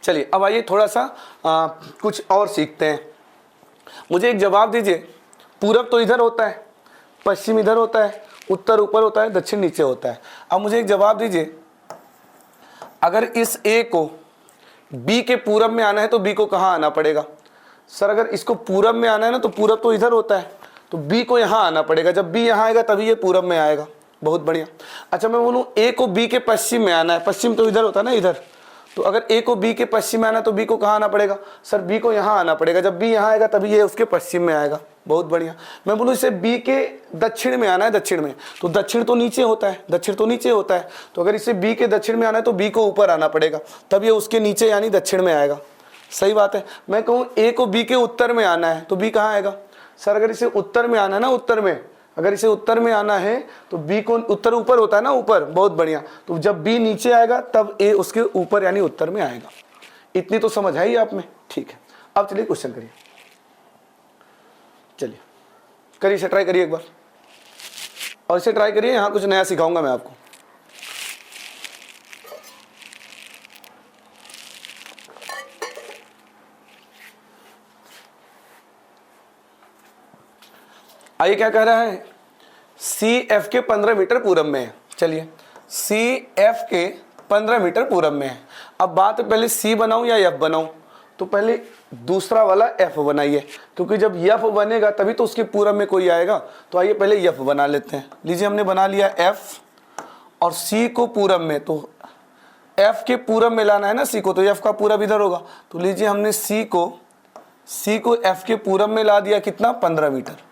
चलिए अब आइए थोड़ा सा कुछ और सीखते हैं। मुझे एक जवाब दीजिए, पूरब तो इधर होता है, पश्चिम इधर होता है, उत्तर ऊपर होता है, दक्षिण नीचे होता है। अब मुझे एक जवाब दीजिए, अगर इस ए को बी के पूरब में आना है तो बी को कहाँ आना पड़ेगा। सर अगर इसको पूरब में आना है ना तो पूरब तो इधर होता है, तो बी को यहाँ आना पड़ेगा। जब बी यहाँ आएगा तभी ये पूरब में आएगा। बहुत बढ़िया। अच्छा मैं बोलूँ ए को बी के पश्चिम में आना है, पश्चिम तो इधर होता है ना, इधर। तो अगर ए को बी के पश्चिम में आना तो बी को कहाँ आना पड़ेगा। सर बी को यहाँ आना पड़ेगा। जब बी यहाँ आएगा तभी ये उसके पश्चिम में आएगा। बहुत बढ़िया। मैं बोलूँ इसे बी के दक्षिण में आना है, दक्षिण में, तो दक्षिण तो नीचे होता है, दक्षिण तो नीचे होता है। तो अगर इसे बी के दक्षिण में आना है तो बी को ऊपर आना पड़ेगा, तब ये उसके नीचे यानी दक्षिण में आएगा। सही बात है। मैं कहूँ ए को बी के उत्तर में आना है तो बी कहाँ आएगा। सर अगर इसे उत्तर में आना है ना, उत्तर में, अगर इसे उत्तर में आना है तो बी को, उत्तर ऊपर होता है ना, ऊपर। बहुत बढ़िया। तो जब बी नीचे आएगा तब ए उसके ऊपर यानी उत्तर में आएगा। इतनी तो समझ है ही आप में। ठीक है, अब चलिए क्वेश्चन करिए। चलिए करिए, इसे ट्राई करिए एक बार और इसे ट्राई करिए। यहाँ कुछ नया सिखाऊंगा मैं आपको। आइए क्या कह रहा है, सी एफ के 15 मीटर पूरब में है। चलिए सी एफ के 15 मीटर पूरब में है। अब बात है पहले सी बनाऊं या एफ बनाऊं, तो पहले दूसरा वाला एफ बनाइए, क्योंकि जब एफ बनेगा तभी तो उसके पूरब में कोई आएगा। तो आइए पहले एफ बना लेते हैं। लीजिए हमने बना लिया एफ और सी को पूरब में, तो एफ के पूरब में लाना है ना सी को, तो एफ का पूरब इधर होगा। तो लीजिए हमने सी को एफ के पूरब में ला दिया, कितना 15 मीटर।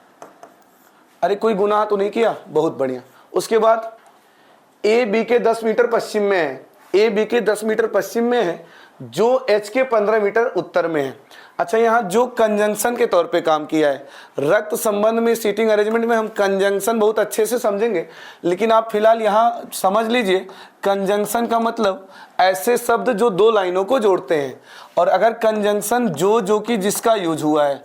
अरे कोई गुनाह तो नहीं किया, बहुत बढ़िया। उसके बाद ए बी के 10 मीटर पश्चिम में है, ए बी के 10 मीटर पश्चिम में है, जो एच के 15 मीटर उत्तर में है। अच्छा, यहाँ जो कंजंक्शन के तौर पे काम किया है, रक्त संबंध में सीटिंग अरेंजमेंट में हम कंजंक्शन बहुत अच्छे से समझेंगे, लेकिन आप फिलहाल यहाँ समझ लीजिए कंजंक्शन का मतलब ऐसे शब्द जो दो लाइनों को जोड़ते हैं। और अगर कंजंक्शन जो कि जिसका यूज हुआ है,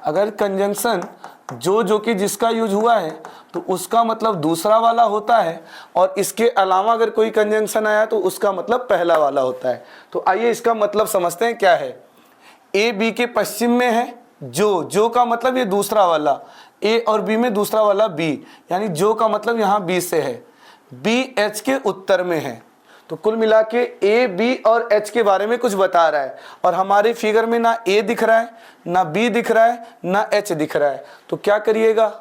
अगर कंजंक्शन जो कि जिसका यूज हुआ है तो उसका मतलब दूसरा वाला होता है, और इसके अलावा अगर कोई कंजंक्शन आया तो उसका मतलब पहला वाला होता है। तो आइए इसका मतलब समझते हैं क्या है। ए बी के पश्चिम में है, जो का मतलब ये दूसरा वाला, ए और बी में दूसरा वाला बी, यानी जो का मतलब यहाँ बी से है। बी एच के उत्तर में है। तो कुल मिला के ए बी और एच के बारे में कुछ बता रहा है, और हमारे फिगर में ना ए दिख रहा है, ना बी दिख रहा है, ना एच दिख रहा है। तो क्या करिएगा,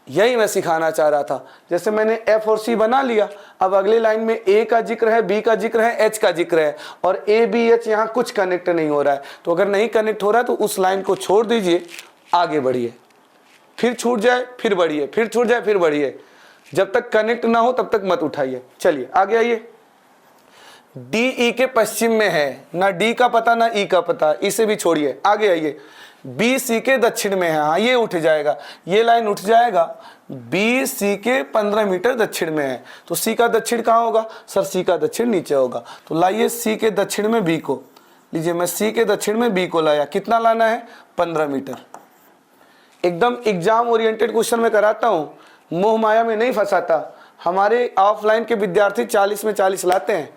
यही मैं सिखाना चाह रहा था। जैसे मैंने एफ और सी बना लिया, अब अगले लाइन में ए का जिक्र है, बी का जिक्र है, एच का जिक्र है, और ए बी एच यहाँ कुछ कनेक्ट नहीं हो रहा है। तो अगर नहीं कनेक्ट हो रहा है तो उस लाइन को छोड़ दीजिए, आगे बढ़िए, फिर छूट जाए फिर बढ़िए, फिर छूट जाए फिर बढ़िए। जब तक कनेक्ट ना हो तब तक मत उठाइए। चलिए आगे आइए। डी ई के पश्चिम में है, ना डी का पता ना ई का पता, इसे भी छोड़िए, आगे आइए। बी सी के दक्षिण में है, हाँ ये उठ जाएगा, ये लाइन उठ जाएगा। बी सी के 15 मीटर दक्षिण में है, तो सी का दक्षिण कहाँ होगा सर, सी का दक्षिण नीचे होगा। तो लाइए सी के दक्षिण में बी को, लीजिए मैं सी के दक्षिण में बी को लाया, कितना लाना है 15 मीटर। एकदम एग्जाम ओरिएंटेड क्वेश्चन में कराता हूँ, मोह माया में नहीं फंसाता। हमारे ऑफलाइन के विद्यार्थी 40 में 40 लाते हैं,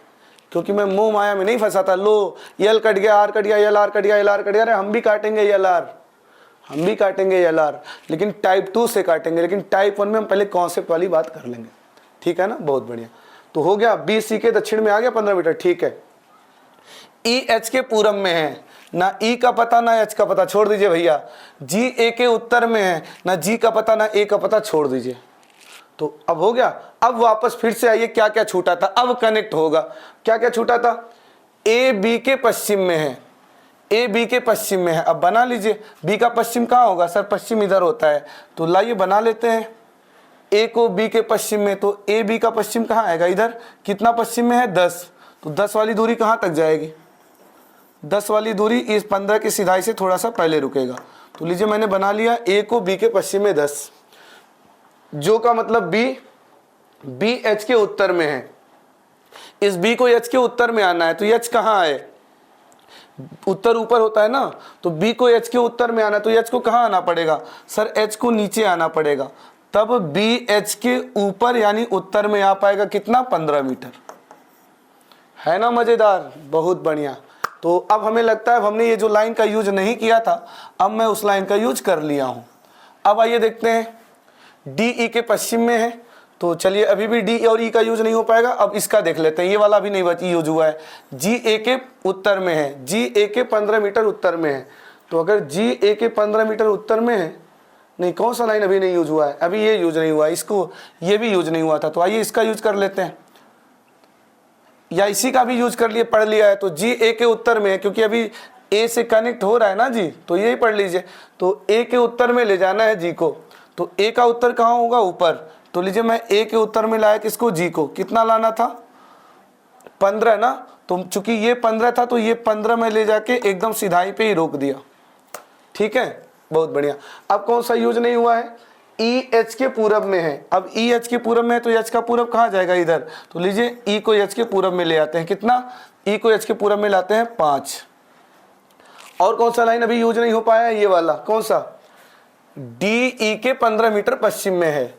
क्योंकि मैं मोह माया में नहीं फंसाता। लो यल कट गया, आर कट गया, यल आर कट गया, एल आर कट गया। अरे हम भी काटेंगे यल आर, हम भी काटेंगे यल आर, लेकिन टाइप 2 से काटेंगे। लेकिन टाइप 1 में हम पहले कॉन्सेप्ट वाली बात कर लेंगे, ठीक है ना। बहुत बढ़िया, तो हो गया बी सी के दक्षिण में आ गया 15 मीटर, ठीक है। ई एच के पूरब में है, ना ई का पता ना एच का पता, छोड़ दीजिए भैया। जी ए के उत्तर में है, ना जी का पता ना ए का पता, छोड़ दीजिए। तो अब हो गया। अब वापस फिर से आइए, क्या क्या छूटा था अब कनेक्ट होगा। क्या क्या छूटा था, ए बी के पश्चिम में है, ए बी के पश्चिम में है। अब बना लीजिए, बी का पश्चिम कहाँ होगा सर, पश्चिम इधर होता है। तो लाइए बना लेते हैं ए को बी के पश्चिम में। तो ए बी का पश्चिम कहाँ आएगा, इधर। कितना पश्चिम में है 10, तो 10 वाली दूरी कहाँ तक जाएगी, 10 वाली दूरी इस 15 की सिधाई से थोड़ा सा पहले रुकेगा। तो लीजिए मैंने बना लिया ए को बी के पश्चिम में 10, जो का मतलब बी एच के उत्तर में है। इस बी को एच के उत्तर में आना है, तो एच कहाँ है, उत्तर ऊपर होता है ना। तो बी को एच के उत्तर में आना है, तो एच को कहाँ आना पड़ेगा सर, एच को नीचे आना पड़ेगा, तब बी एच के ऊपर यानी उत्तर में आ पाएगा। कितना 15 मीटर, है ना मजेदार, बहुत बढ़िया। तो अब हमें लगता है हमने ये जो लाइन का यूज नहीं किया था, अब मैं उस लाइन का यूज कर लिया हूं। अब आइए देखते हैं, डी ई के पश्चिम में है, तो चलिए अभी भी डी और ई का यूज नहीं हो पाएगा। अब इसका देख लेते हैं, ये वाला भी नहीं यूज हुआ है। जी ए के उत्तर में है, जी ए के 15 मीटर उत्तर में है। तो अगर जी ए के 15 मीटर उत्तर में है, नहीं कौन सा लाइन अभी नहीं यूज हुआ है, अभी ये यूज नहीं हुआ है, इसको ये भी यूज नहीं हुआ था। तो आइए इसका यूज कर लेते हैं, या इसी का भी यूज कर लिए, पढ़ लिया है। तो जी ए के उत्तर में है, क्योंकि अभी ए से कनेक्ट हो रहा है ना जी, तो यही पढ़ लीजिए। तो ए के उत्तर में ले जाना है जी को, तो ए का उत्तर कहाँ होगा, ऊपर। तो लीजिए मैं ए के उत्तर में लाया किसको, जी को। कितना लाना था 15 ना, तो चूंकि ये 15 था तो ये 15 में ले जाके एकदम सिधाई पे ही रोक दिया, ठीक है, बहुत बढ़िया। अब कौन सा यूज नहीं हुआ है, ई एच के पूरब में है। अब ई एच के पूरब में है, तो एच का पूरब कहाँ जाएगा, इधर। तो लीजिए ई को एच के पूरब में ले आते हैं, कितना, ई को एच के पूरब में लाते हैं 5। और कौन सा लाइन अभी यूज नहीं हो पाया है, ये वाला कौन सा, डी ई के 15 मीटर पश्चिम में है।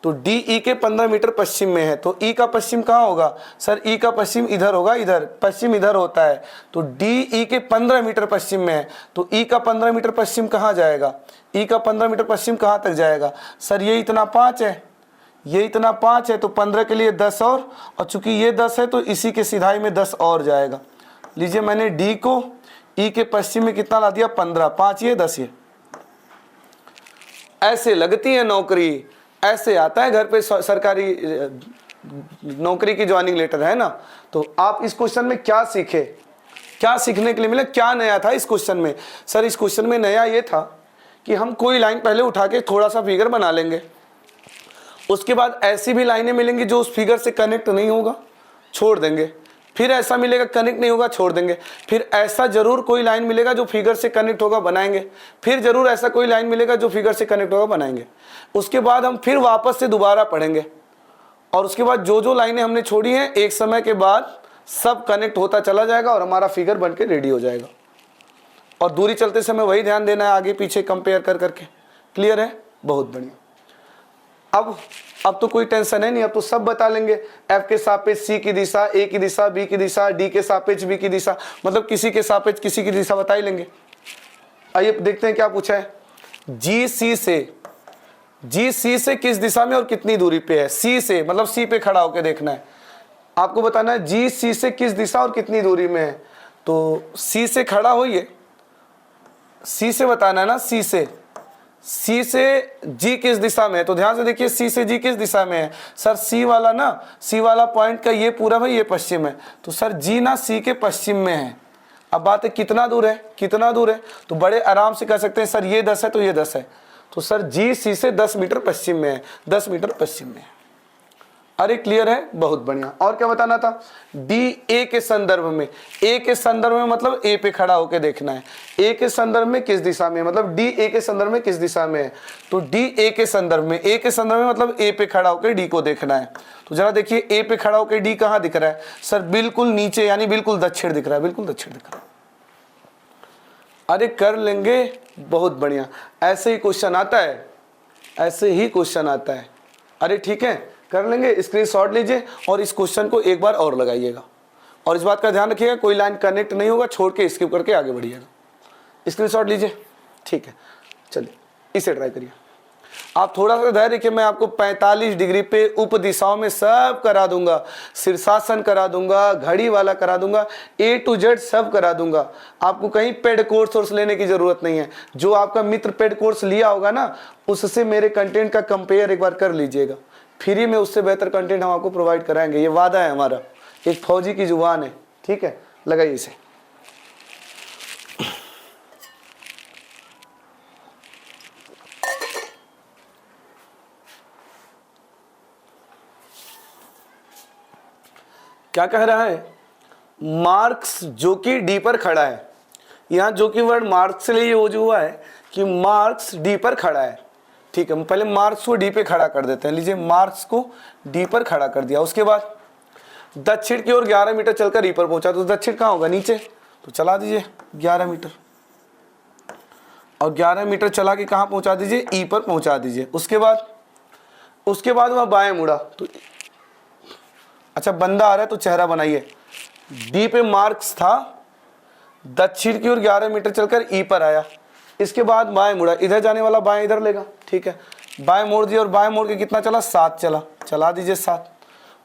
तो डी ई के 15 मीटर पश्चिम में है, तो ई का पश्चिम कहाँ होगा सर, ई का पश्चिम इधर होगा, इधर पश्चिम इधर होता है, तो डी ई के 15 मीटर पश्चिम में है, तो ई का 15 मीटर पश्चिम कहाँ जाएगा, ई का 15 मीटर पश्चिम कहाँ तक जाएगा सर, ये इतना 5 है, ये इतना 5 है, तो 15 के लिए 10 और चूंकि ये 10 है तो इसी के सिधाई में 10 और जाएगा। लीजिए मैंने डी को ई के पश्चिम में कितना ला दिया 15, 5 ये 10 ये। ऐसे लगती है नौकरी, ऐसे आता है घर पे सरकारी नौकरी की ज्वाइनिंग लेटर, है ना। तो आप इस क्वेश्चन में क्या सीखे, क्या सीखने के लिए मिला, क्या नया था इस क्वेश्चन में सर, इस क्वेश्चन में नया ये था कि हम कोई लाइन पहले उठा के थोड़ा सा फिगर बना लेंगे, उसके बाद ऐसी भी लाइनें मिलेंगी जो उस फिगर से कनेक्ट नहीं होगा, छोड़ देंगे, फिर ऐसा मिलेगा कनेक्ट नहीं होगा, छोड़ देंगे, फिर ऐसा जरूर कोई लाइन मिलेगा जो फिगर से कनेक्ट होगा, बनाएंगे, फिर जरूर ऐसा कोई लाइन मिलेगा जो फिगर से कनेक्ट होगा, बनाएंगे। उसके बाद हम फिर वापस से दोबारा पढ़ेंगे, और उसके बाद जो जो लाइनें हमने छोड़ी हैं एक समय के बाद सब कनेक्ट होता चला जाएगा और हमारा फिगर बन के रेडी हो जाएगा। और दूरी चलते समय वही ध्यान देना है, आगे पीछे कंपेयर कर करके। क्लियर है, बहुत बढ़िया। अब तो कोई टेंशन है नहीं, अब तो सब बता लेंगे। एफ के सापेक्ष सी की दिशा, ए की दिशा, बी की दिशा, डी के सापेक्ष बी की दिशा, मतलब किसी के सापेक्ष किसी की दिशा बता ही लेंगे। आइए देखते हैं क्या पूछा है। जी सी से किस दिशा में और कितनी दूरी पे है। सी से मतलब सी पे खड़ा होकर देखना है, आपको बताना है जी सी से किस दिशा और कितनी दूरी में है। तो सी से खड़ा होइए, सी से बताना है ना, सी से जी किस दिशा में है। तो ध्यान से देखिए, सी से जी किस दिशा में है सर, सी वाला ना, सी वाला पॉइंट का ये पूरब है, ये पश्चिम है, तो सर जी ना सी के पश्चिम में है। अब बात है कितना दूर है, कितना दूर है, तो बड़े आराम से कह सकते हैं सर ये 10 है तो ये 10 है, तो सर जी सी से 10 मीटर पश्चिम में है, 10 मीटर पश्चिम में है। अरे क्लियर है, बहुत बढ़िया। और क्या बताना था, डी ए के संदर्भ में, ए के संदर्भ में मतलब ए पे खड़ा होकर देखना है, ए के संदर्भ में किस दिशा में, मतलब डी ए के संदर्भ में किस दिशा में है, तो डी ए के संदर्भ में, ए के संदर्भ में मतलब ए पे खड़ा होकर डी को देखना है। तो जरा देखिए ए पे खड़ा होकर डी कहाँ दिख रहा है सर, बिल्कुल नीचे, यानी बिल्कुल दक्षिण दिख रहा है, बिल्कुल दक्षिण दिख रहा है। अरे कर लेंगे, बहुत बढ़िया। ऐसे ही क्वेश्चन आता है, ऐसे ही क्वेश्चन आता है। अरे ठीक है, कर लेंगे। स्क्रीनशॉट लीजिए और इस क्वेश्चन को एक बार और लगाइएगा, और इस बात का ध्यान रखिएगा कोई लाइन कनेक्ट नहीं होगा, छोड़ के स्किप करके आगे बढ़िएगा। स्क्रीनशॉट लीजिए, ठीक है। चलिए इसे ट्राई करिए। आप थोड़ा सा धैर्य रखिए, मैं आपको 45 डिग्री पे उप दिशाओं में सब करा दूंगा, शीर्षासन करा दूंगा, घड़ी वाला करा दूंगा, A to Z सब करा दूंगा। आपको कहीं पेड कोर्स लेने की जरूरत नहीं है। जो आपका मित्र पेड कोर्स लिया होगा ना, उससे मेरे कंटेंट का कंपेयर एक बार कर लीजिएगा, फ्री में उससे बेहतर कंटेंट हम आपको प्रोवाइड कराएंगे, ये वादा है हमारा। एक फौजी की जुबान है, ठीक है। लगाइए इसे। क्या कह रहा है, मार्क्स जो कि डी पर खड़ा है। यहां जो कि वर्ड मार्क्स से लिए यूज हुआ है कि मार्क्स डी पर खड़ा है, ठीक है। पहले मार्क्स को डी पे खड़ा कर देते हैं। लीजिए मार्क्स को डी पर खड़ा कर दिया, उसके बाद दक्षिण की ओर 11 मीटर चलकर ई पर पहुंचा, तो दक्षिण कहाँ होगा, नीचे, तो चला दीजिए 11 मीटर, और 11 मीटर चला के कहाँ पहुंचा दीजिए, ई पर पहुंचा दीजिए। उसके बाद वह बाएं मुड़ा, तो अच्छा बंदा आ रहा है तो चेहरा बनाइए। डी पे मार्क्स था, दक्षिण की ओर 11 मीटर चलकर ई पर आया, इसके बाद बाएं मुड़ा, इधर जाने वाला बाएं इधर लेगा, ठीक है। बाएं मोड़ दिया और बाएं मोड़ के कितना चला, 7 चला, चला दीजिए 7।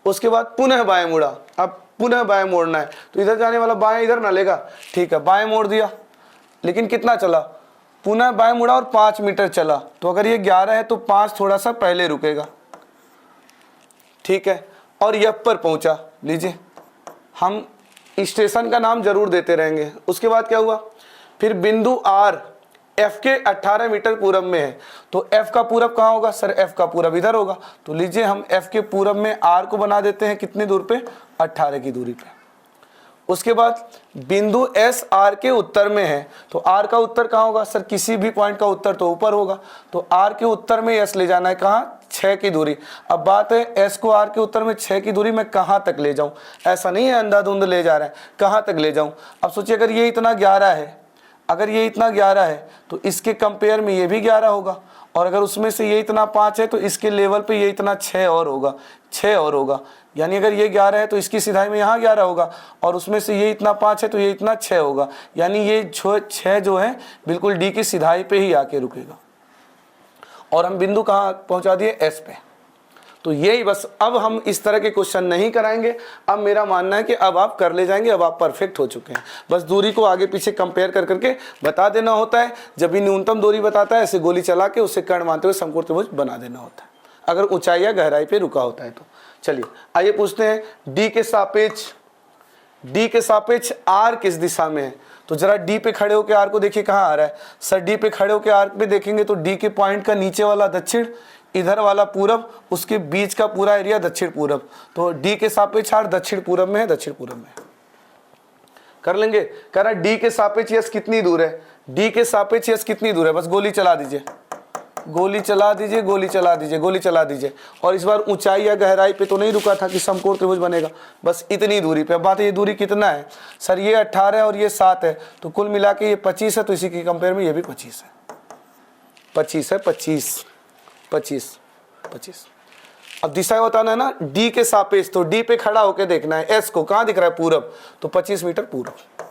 उसके बाद पुनः बाएं मुड़ा, अब पुनः बाएं मोड़ना है, तो इधर जाने वाला बाएं इधर ना लेगा, ठीक है। बाएं मोड़ दिया, लेकिन कितना चला, पुनः बाएं मुड़ा और 5 मीटर चला, तो अगर ये 11 है तो 5 थोड़ा सा पहले रुकेगा, ठीक है। और एफ पर पहुंचा। लीजिए हम स्टेशन का नाम जरूर देते रहेंगे। उसके बाद क्या हुआ, फिर बिंदु आर एफ के 18 मीटर पूरब में है, तो एफ का पूरब कहाँ होगा सर, एफ का पूरब इधर होगा, तो लीजिए हम एफ के पूरब में आर को बना देते हैं, कितनी दूर पे, 18 की दूरी पे। उसके बाद बिंदु एस आर के उत्तर में है, तो आर का उत्तर कहाँ होगा सर, किसी भी पॉइंट का उत्तर तो ऊपर होगा, तो आर के उत्तर में एस ले जाना है, कहाँ, 6 की दूरी। अब बात है एस को आर के उत्तर में 6 की दूरी मैं कहाँ तक ले जाऊँ, ऐसा नहीं है अंधाधुंध ले जा रहे हैं, कहाँ तक ले जाऊँ। अब सोचिए अगर ये इतना 11 है, अगर ये इतना 11 है तो इसके कंपेयर में ये भी 11 होगा, और अगर उसमें से ये इतना 5 है तो इसके लेवल पे ये इतना 6 और होगा, 6 और होगा। यानी अगर ये 11 है तो इसकी सिधाई में यहाँ 11 होगा, और उसमें से ये इतना 5 है तो ये इतना 6 होगा। यानी ये 6 जो है बिल्कुल डी की सिधाई पे ही आके रुकेगा, और हम बिंदु कहाँ पहुँचा दिए, एस पे। तो यही बस, अब हम इस तरह के क्वेश्चन नहीं कराएंगे। अब मेरा मानना है कि अब आप कर ले जाएंगे, अब आप परफेक्ट हो चुके हैं। बस दूरी को आगे पीछे कंपेयर कर करके बता देना होता है। जब भी न्यूनतम दूरी बताता है ऐसे गोली चला के उससे कर्ण मानते हुए समकोण त्रिभुज बना देना होता है, अगर ऊंचाई या गहराई पे रुका होता है तो। चलिए आइए पूछते हैं, डी के सापेक्ष आर किस दिशा में है। तो जरा डी पे खड़े होकर आर को देखिए कहाँ आ रहा है। सर डी पे खड़े होकर आर पे देखेंगे तो डी के पॉइंट का नीचे वाला दक्षिण, इधर वाला पूरब, उसके बीच का पूरा एरिया दक्षिण पूरब। तो डी के सापेक्ष आर दक्षिण पूरब में है, दक्षिण पूरब में कर लेंगे। कह रहा है डी के सापेक्ष यस कितनी दूर है, डी के सापेक्ष यस कितनी दूर है। बस गोली चला दीजिए, गोली चला दीजिए, गोली चला दीजिए, गोली चला दीजिए। और इस बार ऊंचाई या गहराई पे तो नहीं रुका था कि समकोण त्रिभुज बनेगा, बस इतनी दूरी पे। अब बात है ये दूरी कितना है। सर ये 18 और ये 7 है, तो कुल मिला के ये 25 है, तो इसी के कंपेयर में ये भी 25 है। 25 है, 25 25 25। अब दिशा बताना है ना डी के सापेक्ष, तो डी पे खड़ा होके देखना है एस को, कहाँ दिख रहा है, पूरब, तो 25 मीटर पूरब।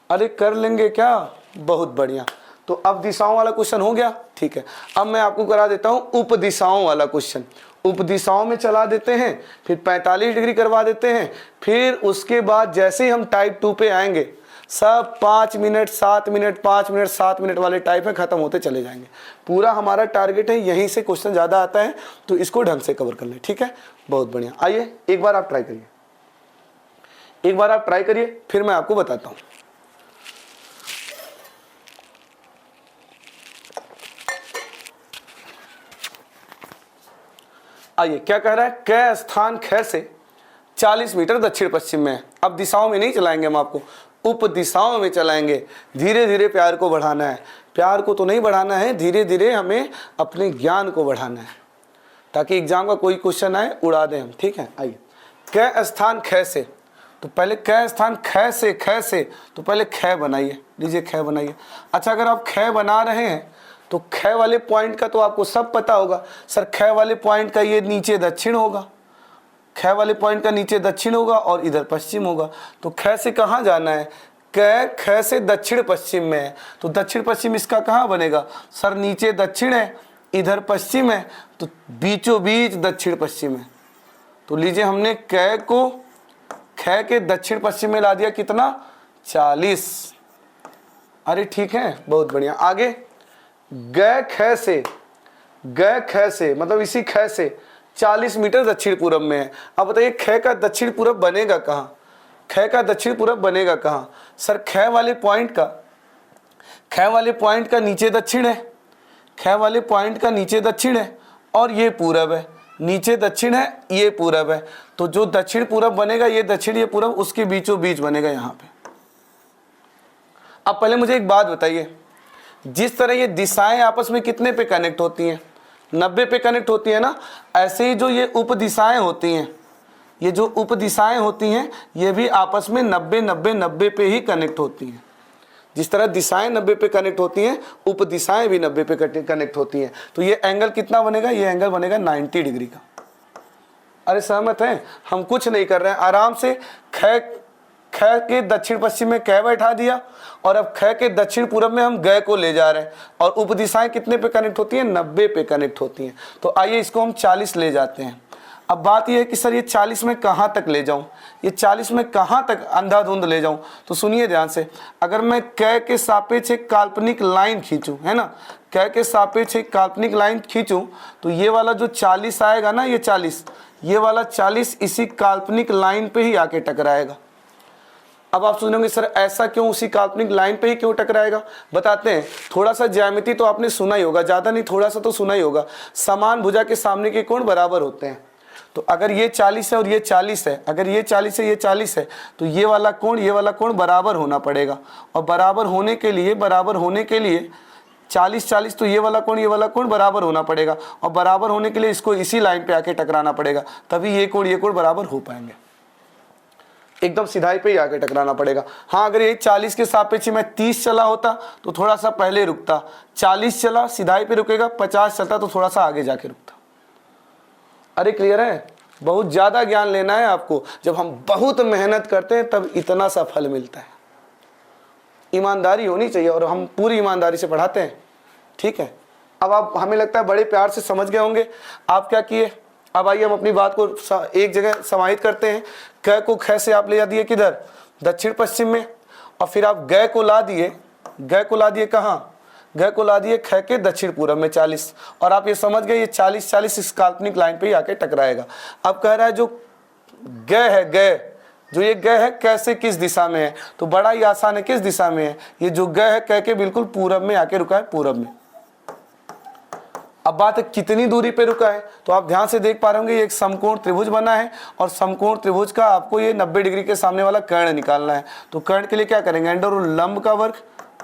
अरे कर लेंगे क्या, बहुत बढ़िया। तो अब दिशाओं वाला क्वेश्चन हो गया, ठीक है। अब मैं आपको करा देता हूं उप दिशाओं वाला क्वेश्चन। उप दिशाओं में चला देते हैं, फिर 45 डिग्री करवा देते हैं, फिर उसके बाद जैसे ही हम टाइप 2 पे आएंगे सब 5 मिनट 7 मिनट 5 मिनट 7 मिनट वाले टाइप में खत्म होते चले जाएंगे। पूरा हमारा टारगेट है, यहीं से क्वेश्चन ज़्यादा आता है तो इसको ढंग से कवर कर लें, ठीक है। बहुत बढ़िया। आइए एक बार आप ट्राई करिए, एक बार आप ट्राई करिए, फिर मैं आपको बताता हूँ। आइए क्या कह रहा है, क स्थान ख से 40 मीटर दक्षिण पश्चिम में है। अब दिशाओं में नहीं चलाएंगे हम आपको, उप दिशाओं में चलाएंगे। धीरे धीरे प्यार को बढ़ाना है, प्यार को तो नहीं बढ़ाना है, धीरे धीरे हमें अपने ज्ञान को बढ़ाना है, ताकि एग्जाम का कोई क्वेश्चन आए उड़ा दें हम, ठीक है। आइए क स्थान ख से, तो पहले क स्थान ख से तो पहले ख बनाइए, लीजिए ख बनाइए। अच्छा अगर आप ख बना रहे हैं तो ख वाले पॉइंट का तो आपको सब पता होगा। सर ख वाले पॉइंट का ये नीचे दक्षिण होगा, ख वाले पॉइंट का नीचे दक्षिण होगा और इधर पश्चिम होगा। तो ख से कहाँ जाना है, ख से दक्षिण पश्चिम में है, तो दक्षिण पश्चिम इसका कहाँ बनेगा। सर नीचे दक्षिण है, इधर पश्चिम है, तो बीचों बीच दक्षिण पश्चिम है। तो लीजिए हमने क को ख के दक्षिण पश्चिम में ला दिया, कितना, 40। अरे ठीक है, बहुत बढ़िया। आगे ग ख से मतलब इसी ख से 40 मीटर दक्षिण पूरब में है। अब बताइए ख का दक्षिण पूरब बनेगा कहाँ, ख का दक्षिण पूरब बनेगा कहाँ। सर ख वाले पॉइंट का नीचे दक्षिण है, ख वाले पॉइंट का नीचे दक्षिण है और ये पूरब है, नीचे दक्षिण है ये पूरब है। तो जो दक्षिण पूरब बनेगा, ये दक्षिण ये पूरब, उसके बीचों बीच बनेगा यहाँ पे। अब पहले मुझे एक बात बताइए, जिस तरह ये दिशाएं आपस में कितने पे कनेक्ट होती हैं, 90 पे कनेक्ट होती है ना, ऐसे ही जो ये उप दिशाएं होती हैं, ये जो उप दिशाएं होती हैं ये भी आपस में 90 पे ही कनेक्ट होती हैं। जिस तरह दिशाएं 90 पे कनेक्ट होती हैं, उप दिशाएं भी 90 पे कनेक्ट होती हैं। तो ये एंगल कितना बनेगा, ये एंगल बनेगा 90 डिग्री का। अरे सहमत हैं, हम कुछ नहीं कर रहे हैं, आराम से ख के दक्षिण पश्चिम में क बैठा दिया और अब ख के दक्षिण पूरब में हम ग को ले जा रहे हैं। और उप दिशाएं कितने पे कनेक्ट होती हैं, 90 पे कनेक्ट होती हैं। तो आइए इसको हम 40 ले जाते हैं। अब बात यह है कि सर ये 40 में कहाँ तक ले जाऊं, ये 40 में कहाँ तक अंधाधुंध ले जाऊं। तो सुनिए ध्यान से, अगर मैं क के सापेक्ष एक काल्पनिक लाइन खींचूं, है ना, क के सापेक्ष एक काल्पनिक लाइन खींचूं, तो ये वाला जो 40 आएगा ना, ये 40, ये वाला 40 इसी काल्पनिक लाइन पे ही आके टकराएगा। अब आप सुनेंगे सर ऐसा क्यों, उसी काल्पनिक लाइन पे ही क्यों टकराएगा, बताते हैं। थोड़ा सा ज्यामिति तो आपने सुना ही होगा, ज़्यादा नहीं थोड़ा सा तो सुना ही होगा। समान भुजा के सामने के कोण बराबर होते हैं। तो अगर ये 40 है और ये 40 है, अगर ये 40 है ये 40 है, तो ये वाला कोण बराबर होना पड़ेगा। और बराबर होने के लिए 40 तो ये वाला कोण बराबर होना पड़ेगा। और बराबर होने के लिए इसको इसी लाइन पे आके टकराना पड़ेगा, तभी ये कोण बराबर हो पाएंगे। एकदम सिधाई पे ही आके टकराना पड़ेगा। हाँ, अगर ये 40 के सापेक्ष मैं 30 चला होता तो थोड़ा सा पहले रुकता, 40 चला सिधाई पे रुकेगा, 50 चलता तो थोड़ा सा आगे जाके रुकता। अरे क्लियर है? बहुत ज़्यादा ज्ञान लेना है आपको। जब हम बहुत मेहनत करते हैं तब इतना सा फल मिलता है। ईमानदारी होनी चाहिए और हम पूरी ईमानदारी से पढ़ाते हैं। ठीक है, अब आप, हमें लगता है बड़े प्यार से समझ गए होंगे। आप क्या किए, अब आइए हम अपनी बात को एक जगह समाहित करते हैं। क को ख से आप ले जा दिए किधर, दक्षिण पश्चिम में, और फिर आप ग को ला दिए, ग को ला दिए कहाँ, ग को ला दिए ख के दक्षिण पूरब में 40, और आप ये समझ गए ये 40 इस काल्पनिक लाइन पे ही आके टकराएगा। अब कह रहा है जो ग है, ग जो ये ग है कैसे किस दिशा में है, तो बड़ा ही आसान है, किस दिशा में है, ये जो ग है क के बिल्कुल पूरब में आके रुका है, पूरब में। अब बात है कितनी दूरी पे रुका है, तो आप ध्यान से देख पा रहे होंगे ये एक समकोण त्रिभुज बना है, और समकोण त्रिभुज का आपको ये 90 डिग्री के सामने वाला कर्ण निकालना है। तो कर्ण के लिए क्या करेंगे, अंडर रूट लंब का वर्ग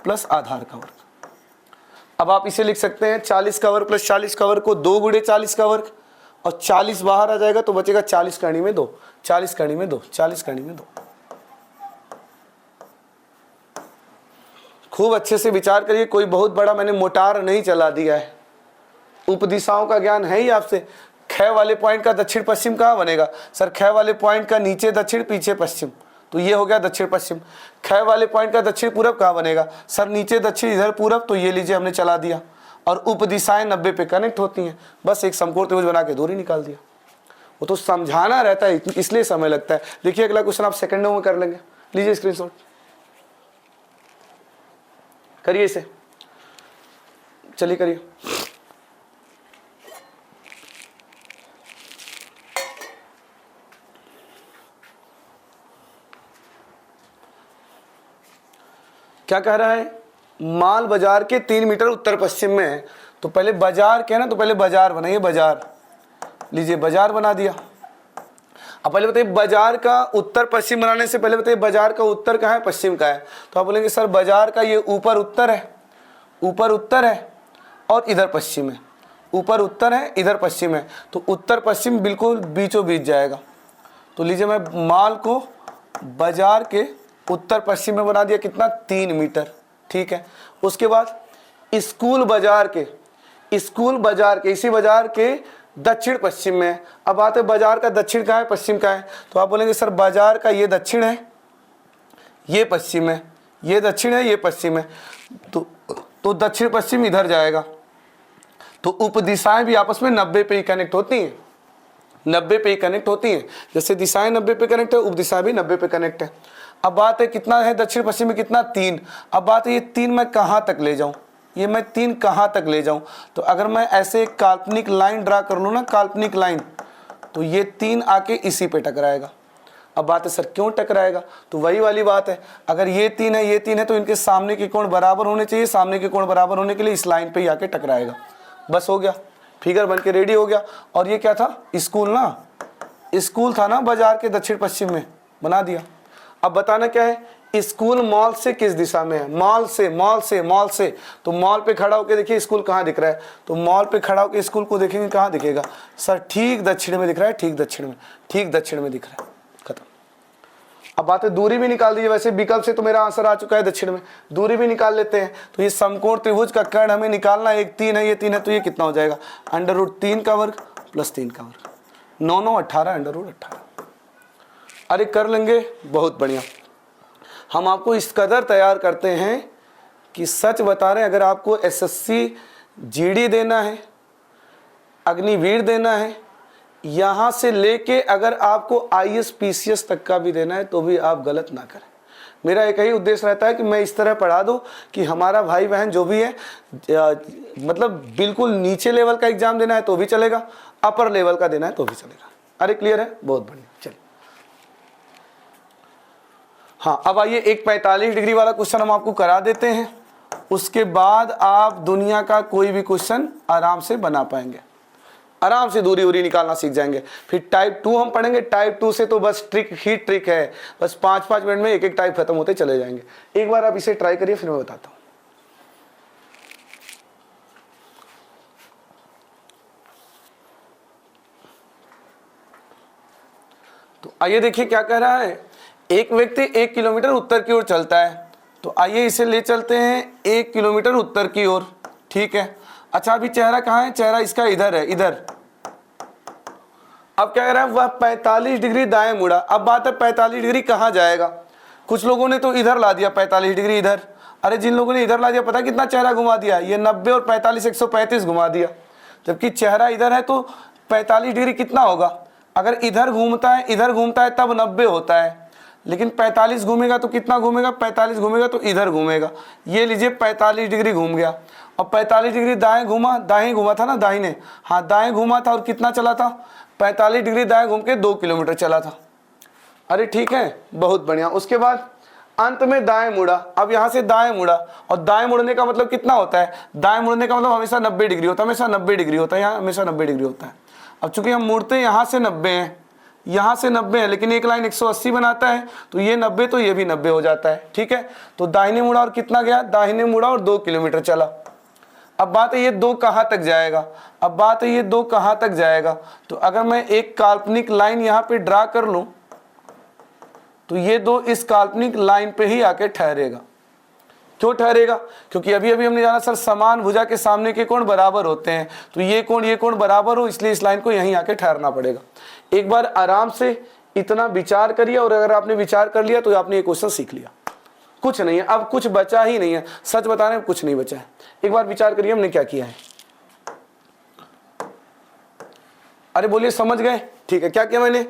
प्लस आधार का वर्ग। अब आप इसे लिख सकते हैं 40 का वर्ग प्लस 40 का वर्ग को 2 गुणे 40 का वर्ग, और 40 बाहर आ जाएगा तो बचेगा 40 कर्ण में 2, 40 कर्ण में 2, 40 कर्ण में 2। खूब अच्छे से विचार करिए, कोई बहुत बड़ा मैंने मोटार नहीं चला दिया है, उपदिशाओं का ज्ञान है ही आपसे। ख वाले पॉइंट का दक्षिण पश्चिम कहाँ बनेगा सर, ख वाले पॉइंट का नीचे दक्षिण पीछे पश्चिम, तो ये हो गया दक्षिण पश्चिम। ख वाले पॉइंट का दक्षिण पूरब कहाँ बनेगा सर, नीचे दक्षिण इधर पूरब, तो ये लीजिए हमने चला दिया, और उपदिशाएं 90 पे कनेक्ट होती हैं, बस एक समकोण त्रिभुज बना के दूरी निकाल दिया। वो तो समझाना रहता है इसलिए समय लगता है। देखिए अगला क्वेश्चन आप सेकंडों में कर लेंगे, लीजिए स्क्रीनशॉट करिए इसे, चलिए करिए। क्या कह रहा है, माल बाजार के 3 मीटर उत्तर पश्चिम में है, तो पहले बाजार क्या है ना, तो पहले बाजार बनाइए, बाजार लीजिए, बाजार बना दिया। अब पहले बताइए बाजार का उत्तर पश्चिम बनाने से पहले बताइए बाजार का उत्तर कहाँ है, पश्चिम का है, तो आप बोलेंगे सर बाजार का ये ऊपर उत्तर है, ऊपर उत्तर है और इधर पश्चिम है, ऊपर उत्तर है इधर पश्चिम है, तो उत्तर पश्चिम बिल्कुल बीचों बीच जाएगा। तो लीजिए मैं माल को बाजार के उत्तर पश्चिम में बना दिया, कितना 3 मीटर, ठीक है। उसके बाद स्कूल बाजार के इसी बाजार के दक्षिण पश्चिम में। अब बात है बाजार का दक्षिण कहाँ है, पश्चिम का है, तो आप बोलेंगे सर बाजार का ये दक्षिण है, ये पश्चिम है, ये दक्षिण है, ये पश्चिम है, तो दक्षिण पश्चिम इधर जाएगा। तो उपदिशाएं भी आपस में 90 पे ही कनेक्ट होती हैं, 90 पे ही कनेक्ट होती हैं। जैसे दिशाएं 90 पे कनेक्ट है, उपदिशाएं भी 90 पे कनेक्ट है। अब बात है कितना है दक्षिण पश्चिम में, कितना 3। अब बात है ये 3 मैं कहाँ तक ले जाऊँ, ये मैं 3 कहाँ तक ले जाऊँ, तो अगर मैं ऐसे एक काल्पनिक लाइन ड्रा कर लूँ ना, काल्पनिक लाइन, तो ये 3 आके इसी पे टकराएगा। अब बात है सर क्यों टकराएगा, तो वही वाली बात है, अगर ये 3 है, ये 3 है, तो इनके सामने के कोण बराबर होने चाहिए, सामने के कोण बराबर होने के लिए इस लाइन पे ही आके टकराएगा। बस हो गया, फिगर बन के रेडी हो गया। और ये क्या था, स्कूल ना, स्कूल था ना बाजार के दक्षिण पश्चिम में, बना दिया। अब बताना क्या है, स्कूल मॉल से किस दिशा में है, मॉल से, तो मॉल पे खड़ा होकर देखिए स्कूल कहाँ दिख रहा है, तो मॉल पे खड़ा होकर स्कूल को देखेंगे कहाँ दिखेगा सर, ठीक दक्षिण में दिख रहा है, ठीक दक्षिण में दिख रहा है, खत्म। अब बात है दूरी भी निकाल दीजिए, वैसे विकल्प से तो मेरा आंसर आ चुका है दक्षिण में, दूरी भी निकाल लेते हैं। तो ये समकोण त्रिभुज का कर्ण हमें निकालना है, एक 3 है, ये 3 है, तो ये कितना हो जाएगा, अंडर रूट 3 का वर्ग प्लस 3 का वर्ग, 9 9 18, अंडर रूट 18। अरे कर लेंगे, बहुत बढ़िया। हम आपको इस कदर तैयार करते हैं कि सच बता रहे हैं, अगर आपको एसएससी जीडी देना है, अग्निवीर देना है, यहाँ से लेके अगर आपको आईएएस पीसीएस तक का भी देना है, तो भी आप गलत ना करें। मेरा एक ही उद्देश्य रहता है कि मैं इस तरह पढ़ा दूं कि हमारा भाई बहन जो भी है, मतलब बिल्कुल नीचे लेवल का एग्जाम देना है तो भी चलेगा, अपर लेवल का देना है तो भी चलेगा। अरे क्लियर है, बहुत बढ़िया। चलिए हाँ, अब आइए एक 45 डिग्री वाला क्वेश्चन हम आपको करा देते हैं, उसके बाद आप दुनिया का कोई भी क्वेश्चन आराम से बना पाएंगे, आराम से दूरी उरी निकालना सीख जाएंगे। फिर टाइप 2 हम पढ़ेंगे, टाइप 2 से तो बस ट्रिक ही ट्रिक है, बस 5-5 मिनट में एक एक टाइप खत्म होते चले जाएंगे। एक बार आप इसे ट्राई करिए, फिर मैं बताता हूँ। तो आइए देखिए क्या कह रहा है, एक व्यक्ति 1 किलोमीटर उत्तर की ओर चलता है, तो आइए इसे ले चलते हैं 1 किलोमीटर उत्तर की ओर, ठीक है। अच्छा, अभी चेहरा कहाँ है? चेहरा इसका इधर है, इधर। अब क्या कह रहा है? वह 45 डिग्री दाएं मुड़ा। अब बात है 45 डिग्री कहाँ जाएगा? कुछ लोगों ने तो इधर ला दिया 45 डिग्री इधर। अरे जिन लोगों ने इधर ला दिया, पता कितना चेहरा घुमा दिया? ये 90 और 45 135 घुमा दिया। जबकि चेहरा इधर है तो 45 डिग्री कितना होगा? अगर इधर घूमता है, इधर घूमता है तब 90 होता है, लेकिन 45 घूमेगा तो कितना घूमेगा? 45 घूमेगा तो इधर घूमेगा। ये लीजिए 45 डिग्री घूम गया। और 45 डिग्री दाएं घूमा, दाएं घूमा था ना, दाहिने, हाँ दाएं घूमा था। और कितना चला था? 45 डिग्री दाएं घूम के 2 किलोमीटर चला था। अरे ठीक है, बहुत बढ़िया। उसके बाद अंत में दाएं मुड़ा। अब यहाँ से दाएं मुड़ा, और दाएं मुड़ने का मतलब कितना होता है? दाएं मुड़ने का मतलब हमेशा 90 डिग्री होता है, हमेशा 90 डिग्री होता है, यहाँ हमेशा 90 डिग्री होता है। अब चूंकि हम मुड़ते यहाँ से 90 हैं, यहाँ से 90 है, लेकिन एक लाइन 180 बनाता है, तो ये 90 तो ये भी 90 हो जाता है, ठीक है। तो दाहिने मुड़ा और कितना गया? दाहिने मुड़ा और 2 किलोमीटर चला। अब बात है ये 2 कहाँ तक जाएगा? अब बात है ये 2 कहाँ तक जाएगा? तो अगर मैं एक काल्पनिक लाइन यहाँ पे ड्रा कर लूं, तो ये 2 इस काल्पनिक लाइन पे ही आके ठहरेगा। क्यों ठहरेगा? क्योंकि अभी अभी हमने जाना सर समान भुजा के सामने के कोण बराबर होते हैं, तो ये कोण बराबर हो, इसलिए इस लाइन को यहीं आके ठहरना पड़ेगा। एक बार आराम से इतना विचार करिए, और अगर आपने विचार कर लिया तो आपने ये क्वेश्चन सीख लिया। कुछ नहीं है, अब कुछ बचा ही नहीं है, सच बताने में कुछ नहीं बचा है। एक बार विचार करिए हमने क्या किया है। अरे बोलिए, समझ गए? ठीक है, क्या किया मैंने?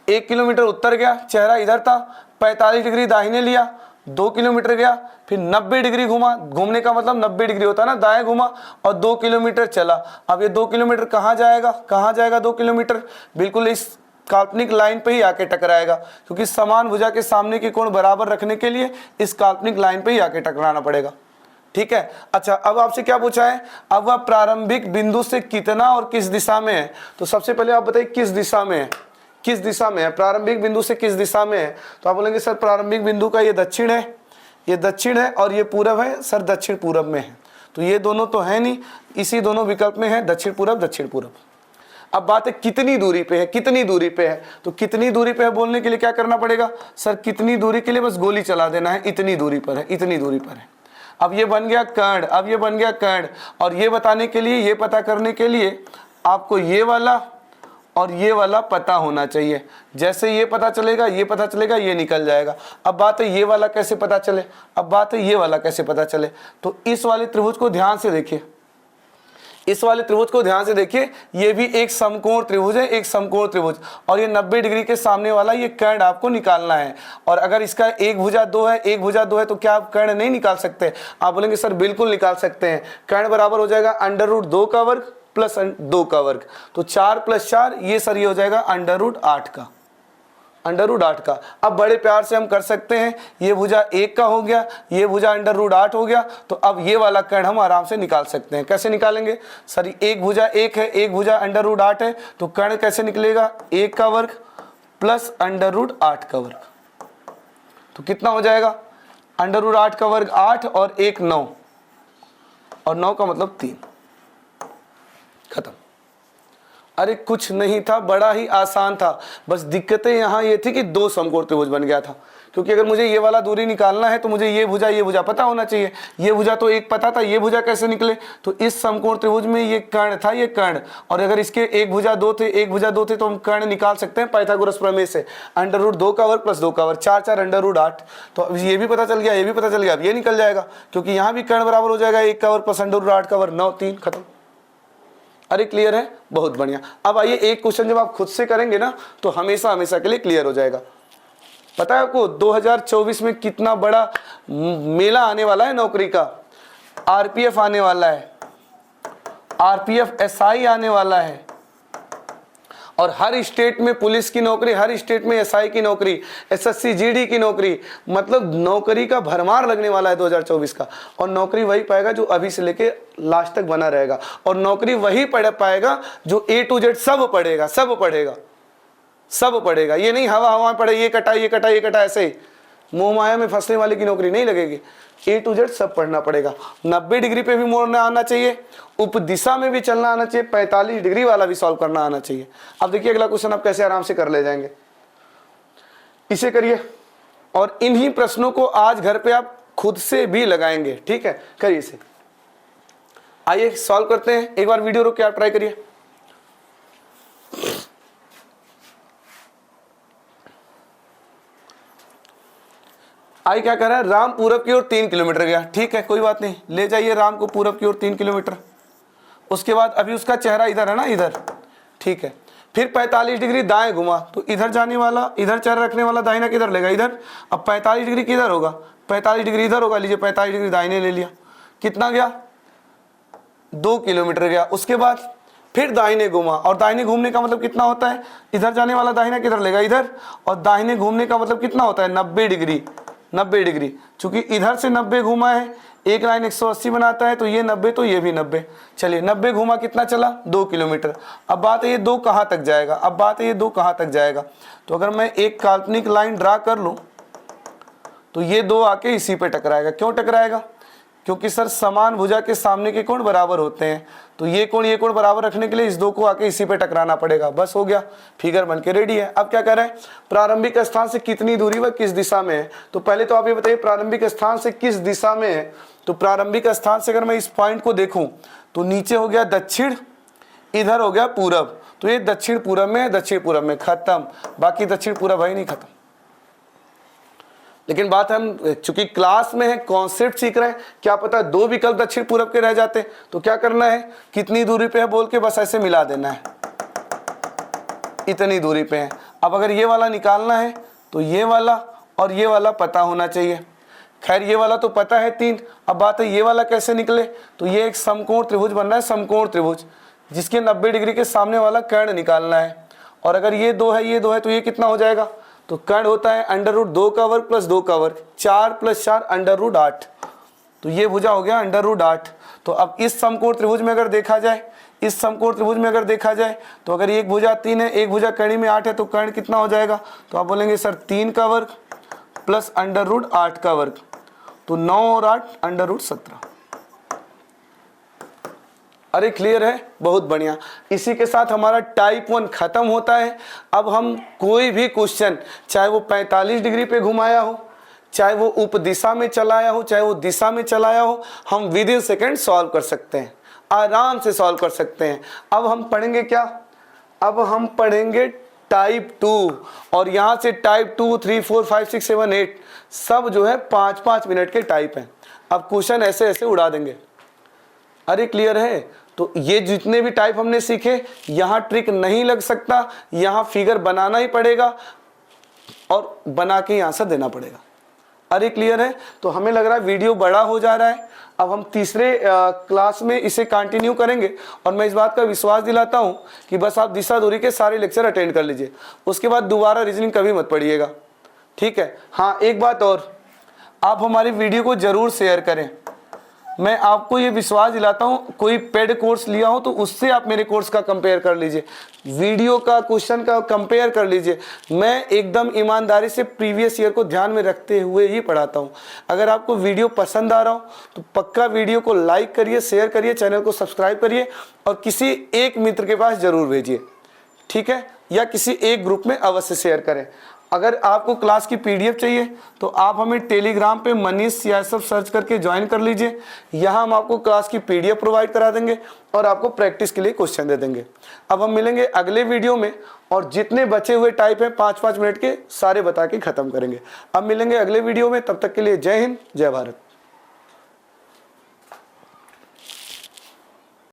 1 किलोमीटर उत्तर गया, चेहरा इधर था, 45 डिग्री दाहिने लिया, 2 किलोमीटर गया, फिर 90 डिग्री घुमा। घूमने का मतलब 90 डिग्री होता है ना, दाएं घुमा और 2 किलोमीटर चला। अब ये 2 किलोमीटर कहाँ जाएगा? कहाँ जाएगा 2 किलोमीटर? बिल्कुल इस काल्पनिक लाइन पे ही आके टकराएगा, क्योंकि समान भुजा के सामने के कोण बराबर रखने के लिए इस काल्पनिक लाइन पे ही आके टकराना पड़ेगा, ठीक है। अच्छा, अब आपसे क्या पूछा है? अब वह प्रारंभिक बिंदु से कितना और किस दिशा में है? तो सबसे पहले आप बताइए किस दिशा में है? किस दिशा में है? प्रारंभिक बिंदु से किस दिशा में है? तो आप बोलेंगे सर प्रारंभिक बिंदु का ये दक्षिण है, ये दक्षिण है, और ये पूरब है। सर दक्षिण पूरब में है, तो ये दोनों तो है नहीं, इसी दोनों विकल्प में है, दक्षिण पूरब दक्षिण पूरब। अब बात है कितनी दूरी पे है? कितनी दूरी पे है? तो कितनी दूरी पे है बोलने के लिए क्या करना पड़ेगा? सर कितनी दूरी के लिए बस गोली चला देना है, इतनी दूरी पर है, इतनी दूरी पर है। अब ये बन गया कर्ण, अब ये बन गया कर्ण। और ये बताने के लिए, ये पता करने के लिए आपको ये वाला और ये वाला पता होना चाहिए। जैसे ये पता चलेगा, ये पता चलेगा, ये निकल जाएगा। अब बात है ये वाला कैसे पता चले? अब बात है ये वाला कैसे पता चले? तो इस वाले त्रिभुज को ध्यान से देखिए, इस वाले त्रिभुज को ध्यान से देखिए। ये भी एक समकोण त्रिभुज है, एक समकोण त्रिभुज, और ये 90 डिग्री के सामने वाला ये कर्ण आपको निकालना है। और अगर इसका एक भुजा 2 है, एक भुजा 2 है, तो क्या आप कर्ण नहीं निकाल सकते? आप बोलेंगे सर बिल्कुल निकाल सकते हैं। कर्ण बराबर हो जाएगा √2 का वर्ग प्लस 2 का वर्ग, तो 4 + 4, ये सर ये हो जाएगा √8 का, √8 का। अब बड़े प्यार से हम कर सकते हैं, ये भुजा 1 का हो गया, ये भुजा √8 हो गया, तो अब ये वाला कर्ण हम आराम से निकाल सकते हैं। कैसे निकालेंगे? सर एक भुजा 1 है, एक भुजा √8 है, तो कर्ण कैसे निकलेगा? 1 का वर्ग प्लस √8 का वर्ग, तो कितना हो जाएगा? √8 का वर्ग 8 और 1 9, और 9 का मतलब 3, खत्म। अरे कुछ नहीं था, बड़ा ही आसान था। बस दिक्कतें यहाँ ये थी कि 2 समकोण त्रिभुज बन गया था, क्योंकि अगर मुझे ये वाला दूरी निकालना है तो मुझे ये भुजा पता होना चाहिए। ये भुजा तो एक पता था, ये भुजा कैसे निकले? तो इस समकोण त्रिभुज में ये कर्ण था, ये कर्ण, और अगर इसके एक भुजा 2 थे, एक भुजा 2 थे, तो हम कर्ण निकाल सकते हैं पाइथागोरस प्रमेय से। √2 का वर्ग प्लस 2 का वर्ग, 4 4 √8। तो अब ये भी पता चल गया, ये भी पता चल गया। अब ये निकल जाएगा, क्योंकि यहाँ भी कर्ण बराबर हो जाएगा 1 का वर्ग प्लस √8 का वर्ग, 9 3, खत्म। अरे क्लियर है? बहुत बढ़िया। अब आइए एक क्वेश्चन जब आप खुद से करेंगे ना, तो हमेशा हमेशा के लिए क्लियर हो जाएगा। पता है आपको 2024 में कितना बड़ा मेला आने वाला है नौकरी का? आरपीएफ आने वाला है, आरपीएफ एसआई आने वाला है, और हर स्टेट में पुलिस की नौकरी, हर स्टेट में एसआई की नौकरी, एसएससी जीडी की नौकरी, मतलब नौकरी का भरमार लगने वाला है 2024 का। और नौकरी वही पाएगा जो अभी से लेके लास्ट तक बना रहेगा, और नौकरी वही पढ़ पाएगा जो A to Z सब पढ़ेगा, सब पढ़ेगा, सब पढ़ेगा। ये नहीं हवा हवा पढ़े, ये कटा ये कटा ये कटा, ऐसे ही मोह माया में फंसने वाले की नौकरी नहीं लगेगी। A to Z सब पढ़ना पड़ेगा। 90 डिग्री पे भी मोड़ना आना चाहिए, उप दिशा में भी चलना आना चाहिए, 45 डिग्री वाला भी सॉल्व करना आना चाहिए। अब देखिए अगला क्वेश्चन आप कैसे आराम से कर ले जाएंगे। इसे करिए, और इन्हीं प्रश्नों को आज घर पे आप खुद से भी लगाएंगे। ठीक है, करिए इसे। आइए सॉल्व करते हैं। एक बार वीडियो रोक के आप ट्राई करिए। आई क्या कर रहा है, राम पूरब की ओर 3 किलोमीटर गया। ठीक है, कोई बात नहीं, ले जाइए राम को पूरब की ओर 3 किलोमीटर। उसके बाद अभी उसका चेहरा इधर है ना, इधर। ठीक है, फिर 45 डिग्री दाएं घुमा, तो इधर जाने वाला, इधर चेहरा रखने वाला दाहिना किधर लेगा, इधर। अब 45 डिग्री किधर होगा, 45 डिग्री इधर होगा। लीजिए 45 डिग्री दाहिने ले लिया, कितना गया, 2 किलोमीटर गया। उसके बाद फिर दाहिने घुमा, और दाहिने घूमने का मतलब कितना होता है, इधर जाने वाला दाहिना किधर लेगा, इधर। और दाहिने घूमने का मतलब कितना होता है, 90 डिग्री। 90 डिग्री, चूंकि इधर से 90 घुमा है, एक लाइन 180 बनाता है, तो ये 90 तो ये भी 90। चलिए 90 घुमा, कितना चला, 2 किलोमीटर। अब बात है ये 2 कहाँ तक जाएगा, अब बात है ये 2 कहाँ तक जाएगा। तो अगर मैं एक काल्पनिक लाइन ड्रा कर लूँ तो ये 2 आके इसी पे टकराएगा। क्यों टकराएगा, क्योंकि सर समान भुजा के सामने के कोण बराबर होते हैं, तो ये कोण बराबर रखने के लिए इस 2 को आके इसी पे टकराना पड़ेगा। बस हो गया, फिगर बनके रेडी है। अब क्या कर रहे हैं, प्रारंभिक स्थान से कितनी दूरी व किस दिशा में है। तो पहले तो आप ये बताइए प्रारंभिक स्थान से किस दिशा में है। तो प्रारंभिक स्थान से अगर मैं इस पॉइंट को देखूं तो नीचे हो गया दक्षिण, इधर हो गया पूरब, तो ये दक्षिण पूरब में है, दक्षिण पूरब में, खत्म। बाकी दक्षिण पूरब है नहीं, खत्म। लेकिन बात हम चूंकि क्लास में है, कॉन्सेप्ट सीख रहे हैं, क्या पता 2 विकल्प दक्षिण पूरब के रह जाते, तो क्या करना है, कितनी दूरी पे है बोल के बस ऐसे मिला देना है, इतनी दूरी पे है। अब अगर ये वाला निकालना है तो ये वाला और ये वाला पता होना चाहिए। खैर ये वाला तो पता है 3। अब बात है ये वाला कैसे निकले, तो ये एक समकोण त्रिभुज बन रहा है, समकोण त्रिभुज, जिसके 90 डिग्री के सामने वाला कर्ण निकालना है। और अगर ये 2 है, ये 2 है, तो ये कितना हो जाएगा, तो कर्ण होता है √2 का वर्ग प्लस 2 का वर्ग, 4 + 4 √8। तो ये भुजा हो गया √8। तो अब इस समकोण त्रिभुज में अगर देखा जाए, इस समकोण त्रिभुज में अगर देखा जाए, तो अगर एक भुजा 3 है, एक भुजा कर्ण में 8 है, तो कर्ण कितना हो जाएगा, तो आप बोलेंगे सर 3 का वर्ग प्लस √8 का वर्ग, तो 9 और 8 √17। अरे क्लियर है, बहुत बढ़िया। इसी के साथ हमारा टाइप 1 खत्म होता है। अब हम कोई भी क्वेश्चन, चाहे वो 45 डिग्री पे घुमाया हो, चाहे वो उप दिशा में चलाया हो, चाहे वो दिशा में चलाया हो, हम विद इन सेकेंड सॉल्व कर सकते हैं, आराम से सॉल्व कर सकते हैं। अब हम पढ़ेंगे क्या, अब हम पढ़ेंगे टाइप 2, और यहाँ से टाइप 2, 3, 4, 5, 6, 7, 8 सब जो है 5-5 मिनट के टाइप हैं। अब क्वेश्चन ऐसे ऐसे उड़ा देंगे। अरे क्लियर है, तो ये जितने भी टाइप हमने सीखे, यहाँ ट्रिक नहीं लग सकता, यहाँ फिगर बनाना ही पड़ेगा और बना के आंसर देना पड़ेगा। अरे क्लियर है, तो हमें लग रहा है वीडियो बड़ा हो जा रहा है। अब हम तीसरे क्लास में इसे कंटिन्यू करेंगे, और मैं इस बात का विश्वास दिलाता हूँ कि बस आप दिशा दूरी के सारे लेक्चर अटेंड कर लीजिए, उसके बाद दोबारा रीजनिंग कभी मत पढ़िएगा। ठीक है, हाँ एक बात और, आप हमारी वीडियो को जरूर शेयर करें। मैं आपको ये विश्वास दिलाता हूँ, कोई पेड कोर्स लिया हो तो उससे आप मेरे कोर्स का कंपेयर कर लीजिए, वीडियो का क्वेश्चन का कंपेयर कर लीजिए। मैं एकदम ईमानदारी से प्रीवियस ईयर को ध्यान में रखते हुए ही पढ़ाता हूँ। अगर आपको वीडियो पसंद आ रहा हो तो पक्का वीडियो को लाइक करिए, शेयर करिए, चैनल को सब्सक्राइब करिए, और किसी एक मित्र के पास जरूर भेजिए। ठीक है, या किसी एक ग्रुप में अवश्य शेयर करें। अगर आपको क्लास की PDF चाहिए तो आप हमें टेलीग्राम पे मनीष यासव सर्च करके ज्वाइन कर लीजिए। यहाँ हम आपको क्लास की PDF प्रोवाइड करा देंगे और आपको प्रैक्टिस के लिए क्वेश्चन दे देंगे। अब हम मिलेंगे अगले वीडियो में, और जितने बचे हुए टाइप हैं 5-5 मिनट के सारे बता के ख़त्म करेंगे। अब मिलेंगे अगले वीडियो में, तब तक के लिए जय हिंद, जय भारत।